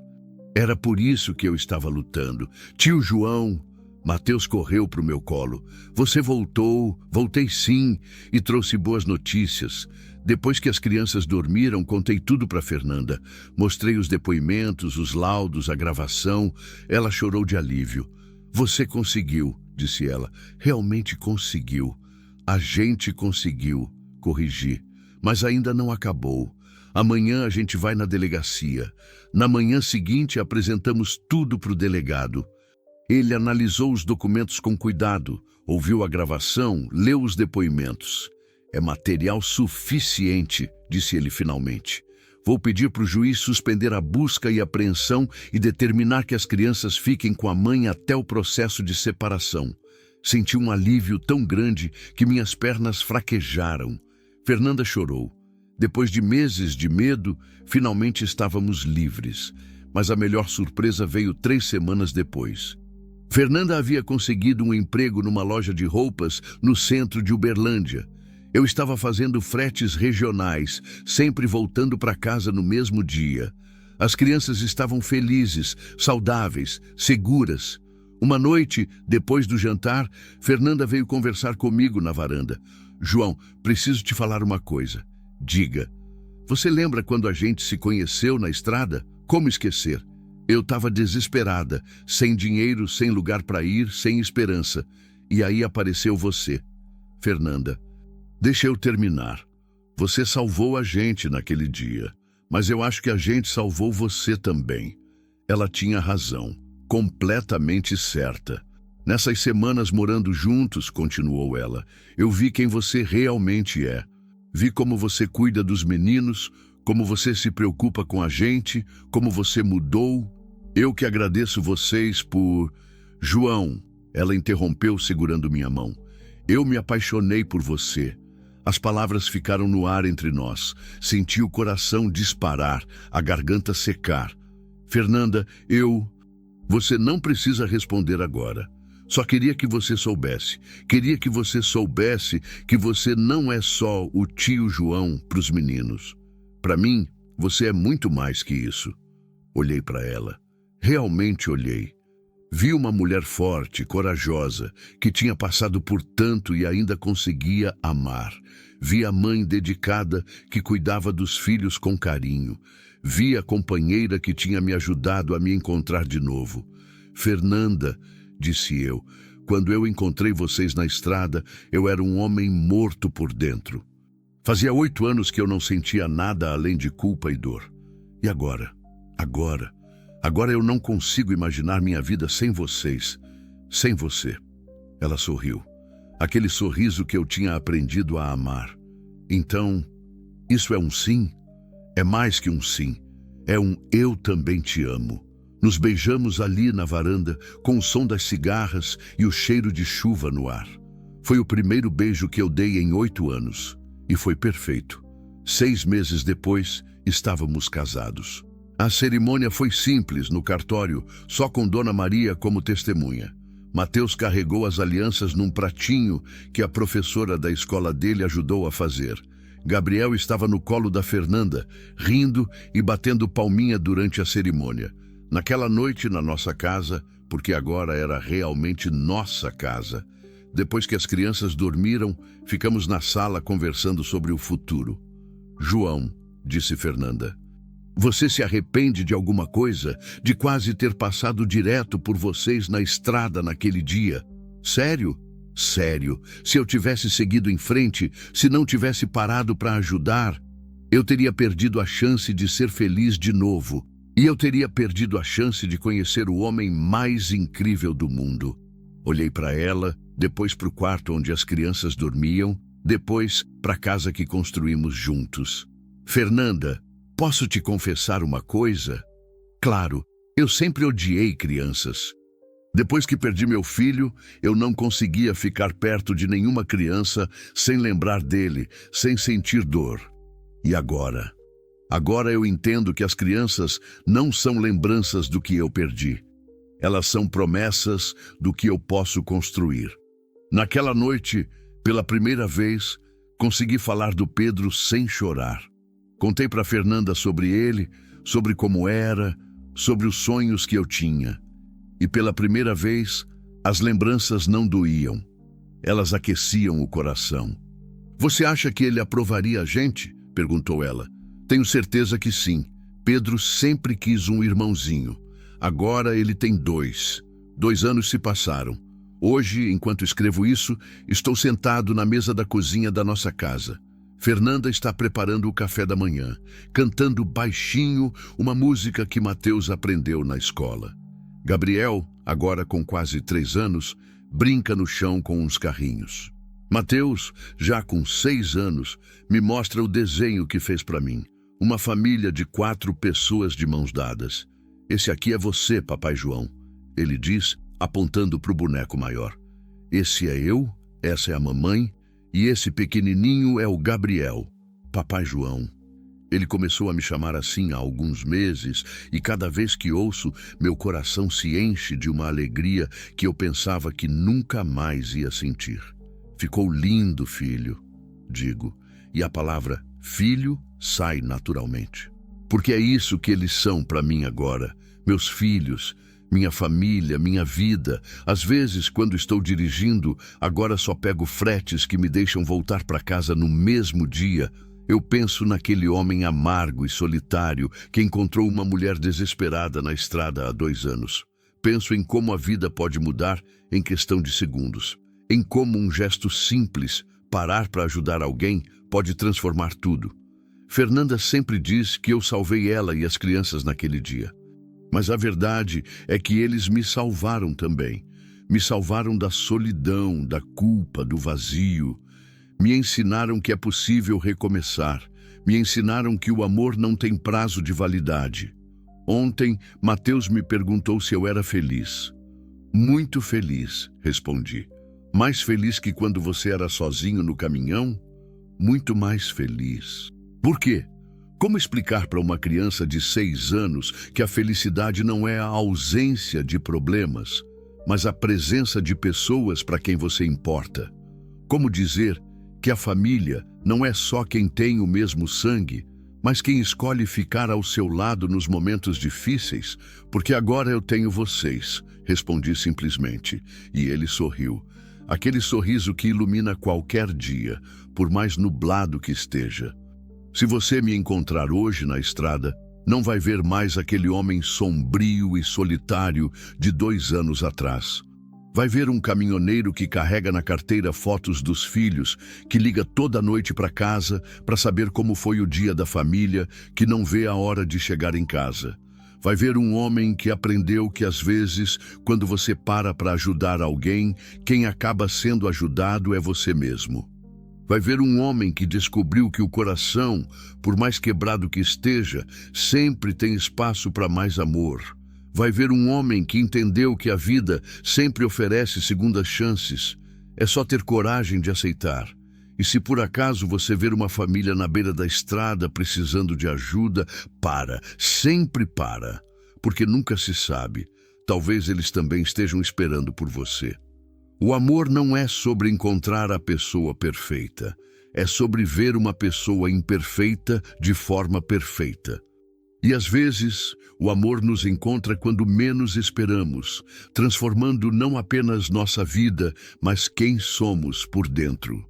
Era por isso que eu estava lutando. Tio João, Mateus correu para o meu colo. Você voltou, voltei sim, e trouxe boas notícias. Depois que as crianças dormiram, contei tudo para Fernanda. Mostrei os depoimentos, os laudos, a gravação. Ela chorou de alívio. Você conseguiu, disse ela. Realmente conseguiu. A gente conseguiu, corrigi. Mas ainda não acabou. Amanhã a gente vai na delegacia. Na manhã seguinte apresentamos tudo para o delegado. Ele analisou os documentos com cuidado, ouviu a gravação, leu os depoimentos. É material suficiente, disse ele finalmente. Vou pedir para o juiz suspender a busca e apreensão e determinar que as crianças fiquem com a mãe até o processo de separação. Senti um alívio tão grande que minhas pernas fraquejaram. Fernanda chorou. Depois de meses de medo, finalmente estávamos livres. Mas a melhor surpresa veio 3 semanas depois. Fernanda havia conseguido um emprego numa loja de roupas no centro de Uberlândia. Eu estava fazendo fretes regionais, sempre voltando para casa no mesmo dia. As crianças estavam felizes, saudáveis, seguras. Uma noite, depois do jantar, Fernanda veio conversar comigo na varanda. João, preciso te falar uma coisa. Diga. Você lembra quando a gente se conheceu na estrada? Como esquecer? Eu estava desesperada, sem dinheiro, sem lugar para ir, sem esperança. E aí apareceu você. Fernanda, deixa eu terminar. Você salvou a gente naquele dia, mas eu acho que a gente salvou você também. Ela tinha razão, completamente certa. Nessas semanas morando juntos, continuou ela, eu vi quem você realmente é. Vi como você cuida dos meninos, como você se preocupa com a gente, como você mudou. Eu que agradeço vocês por... João, ela interrompeu segurando minha mão. Eu me apaixonei por você. As palavras ficaram no ar entre nós. Senti o coração disparar, a garganta secar. Fernanda, Você não precisa responder agora. Só queria que você soubesse. Queria que você soubesse que você não é só o tio João para os meninos. Para mim, você é muito mais que isso. Olhei para ela. Realmente olhei. Vi uma mulher forte, corajosa, que tinha passado por tanto e ainda conseguia amar. Vi a mãe dedicada que cuidava dos filhos com carinho. Vi a companheira que tinha me ajudado a me encontrar de novo. Fernanda, disse eu, quando eu encontrei vocês na estrada, eu era um homem morto por dentro. Fazia 8 anos que eu não sentia nada além de culpa e dor. E agora? Agora eu não consigo imaginar minha vida sem vocês, sem você. Ela sorriu. Aquele sorriso que eu tinha aprendido a amar. Então, isso é um sim? É mais que um sim. É um "eu também te amo". Nos beijamos ali na varanda, com o som das cigarras e o cheiro de chuva no ar. Foi o primeiro beijo que eu dei em 8 anos. E foi perfeito. 6 meses depois, estávamos casados. A cerimônia foi simples no cartório, só com Dona Maria como testemunha. Mateus carregou as alianças num pratinho que a professora da escola dele ajudou a fazer. Gabriel estava no colo da Fernanda, rindo e batendo palminha durante a cerimônia. Naquela noite na nossa casa, porque agora era realmente nossa casa, depois que as crianças dormiram, ficamos na sala conversando sobre o futuro. "João", disse Fernanda, "você se arrepende de alguma coisa, de quase ter passado direto por vocês na estrada naquele dia? Sério? Sério, se eu tivesse seguido em frente, se não tivesse parado para ajudar, eu teria perdido a chance de ser feliz de novo. E eu teria perdido a chance de conhecer o homem mais incrível do mundo." Olhei para ela, depois para o quarto onde as crianças dormiam, depois para a casa que construímos juntos. "Fernanda, posso te confessar uma coisa? Claro, eu sempre odiei crianças. Depois que perdi meu filho, eu não conseguia ficar perto de nenhuma criança sem lembrar dele, sem sentir dor. E agora? Agora eu entendo que as crianças não são lembranças do que eu perdi. Elas são promessas do que eu posso construir. Naquela noite, pela primeira vez, consegui falar do Pedro sem chorar. Contei para Fernanda sobre ele, sobre como era, sobre os sonhos que eu tinha. E pela primeira vez, as lembranças não doíam. Elas aqueciam o coração. "Você acha que ele aprovaria a gente?" perguntou ela. "Tenho certeza que sim. Pedro sempre quis um irmãozinho. Agora ele tem 2. 2 anos se passaram. Hoje, enquanto escrevo isso, estou sentado na mesa da cozinha da nossa casa. Fernanda está preparando o café da manhã, cantando baixinho uma música que Mateus aprendeu na escola. Gabriel, agora com quase 3 anos, brinca no chão com uns carrinhos. Mateus, já com 6 anos, me mostra o desenho que fez para mim. Uma família de 4 pessoas de mãos dadas. "Esse aqui é você, Papai João", ele diz, apontando para o boneco maior. "Esse é eu, essa é a mamãe, e esse pequenininho é o Gabriel, Papai João." Ele começou a me chamar assim há alguns meses, e cada vez que ouço, meu coração se enche de uma alegria que eu pensava que nunca mais ia sentir. "Ficou lindo, filho", digo, e a palavra filho sai naturalmente. Porque é isso que eles são para mim agora, meus filhos, minha família, minha vida. Às vezes, quando estou dirigindo, agora só pego fretes que me deixam voltar para casa no mesmo dia. Eu penso naquele homem amargo e solitário que encontrou uma mulher desesperada na estrada há 2 anos. Penso em como a vida pode mudar em questão de segundos. Em como um gesto simples, parar para ajudar alguém, pode transformar tudo. Fernanda sempre diz que eu salvei ela e as crianças naquele dia. Mas a verdade é que eles me salvaram também. Me salvaram da solidão, da culpa, do vazio. Me ensinaram que é possível recomeçar. Me ensinaram que o amor não tem prazo de validade. Ontem, Mateus me perguntou se eu era feliz. "Muito feliz", respondi. "Mais feliz que quando você era sozinho no caminhão? Muito mais feliz." Por quê? Como explicar para uma criança de 6 anos que a felicidade não é a ausência de problemas, mas a presença de pessoas para quem você importa? Como dizer que a família não é só quem tem o mesmo sangue, mas quem escolhe ficar ao seu lado nos momentos difíceis? "Porque agora eu tenho vocês", respondi simplesmente, e ele sorriu. Aquele sorriso que ilumina qualquer dia, por mais nublado que esteja. Se você me encontrar hoje na estrada, não vai ver mais aquele homem sombrio e solitário de 2 anos atrás. Vai ver um caminhoneiro que carrega na carteira fotos dos filhos, que liga toda noite para casa para saber como foi o dia da família, que não vê a hora de chegar em casa. Vai ver um homem que aprendeu que às vezes, quando você para ajudar alguém, quem acaba sendo ajudado é você mesmo. Vai ver um homem que descobriu que o coração, por mais quebrado que esteja, sempre tem espaço para mais amor. Vai ver um homem que entendeu que a vida sempre oferece segundas chances. É só ter coragem de aceitar. E se por acaso você ver uma família na beira da estrada precisando de ajuda, para, sempre para, porque nunca se sabe. Talvez eles também estejam esperando por você. O amor não é sobre encontrar a pessoa perfeita, é sobre ver uma pessoa imperfeita de forma perfeita. E às vezes, o amor nos encontra quando menos esperamos, transformando não apenas nossa vida, mas quem somos por dentro.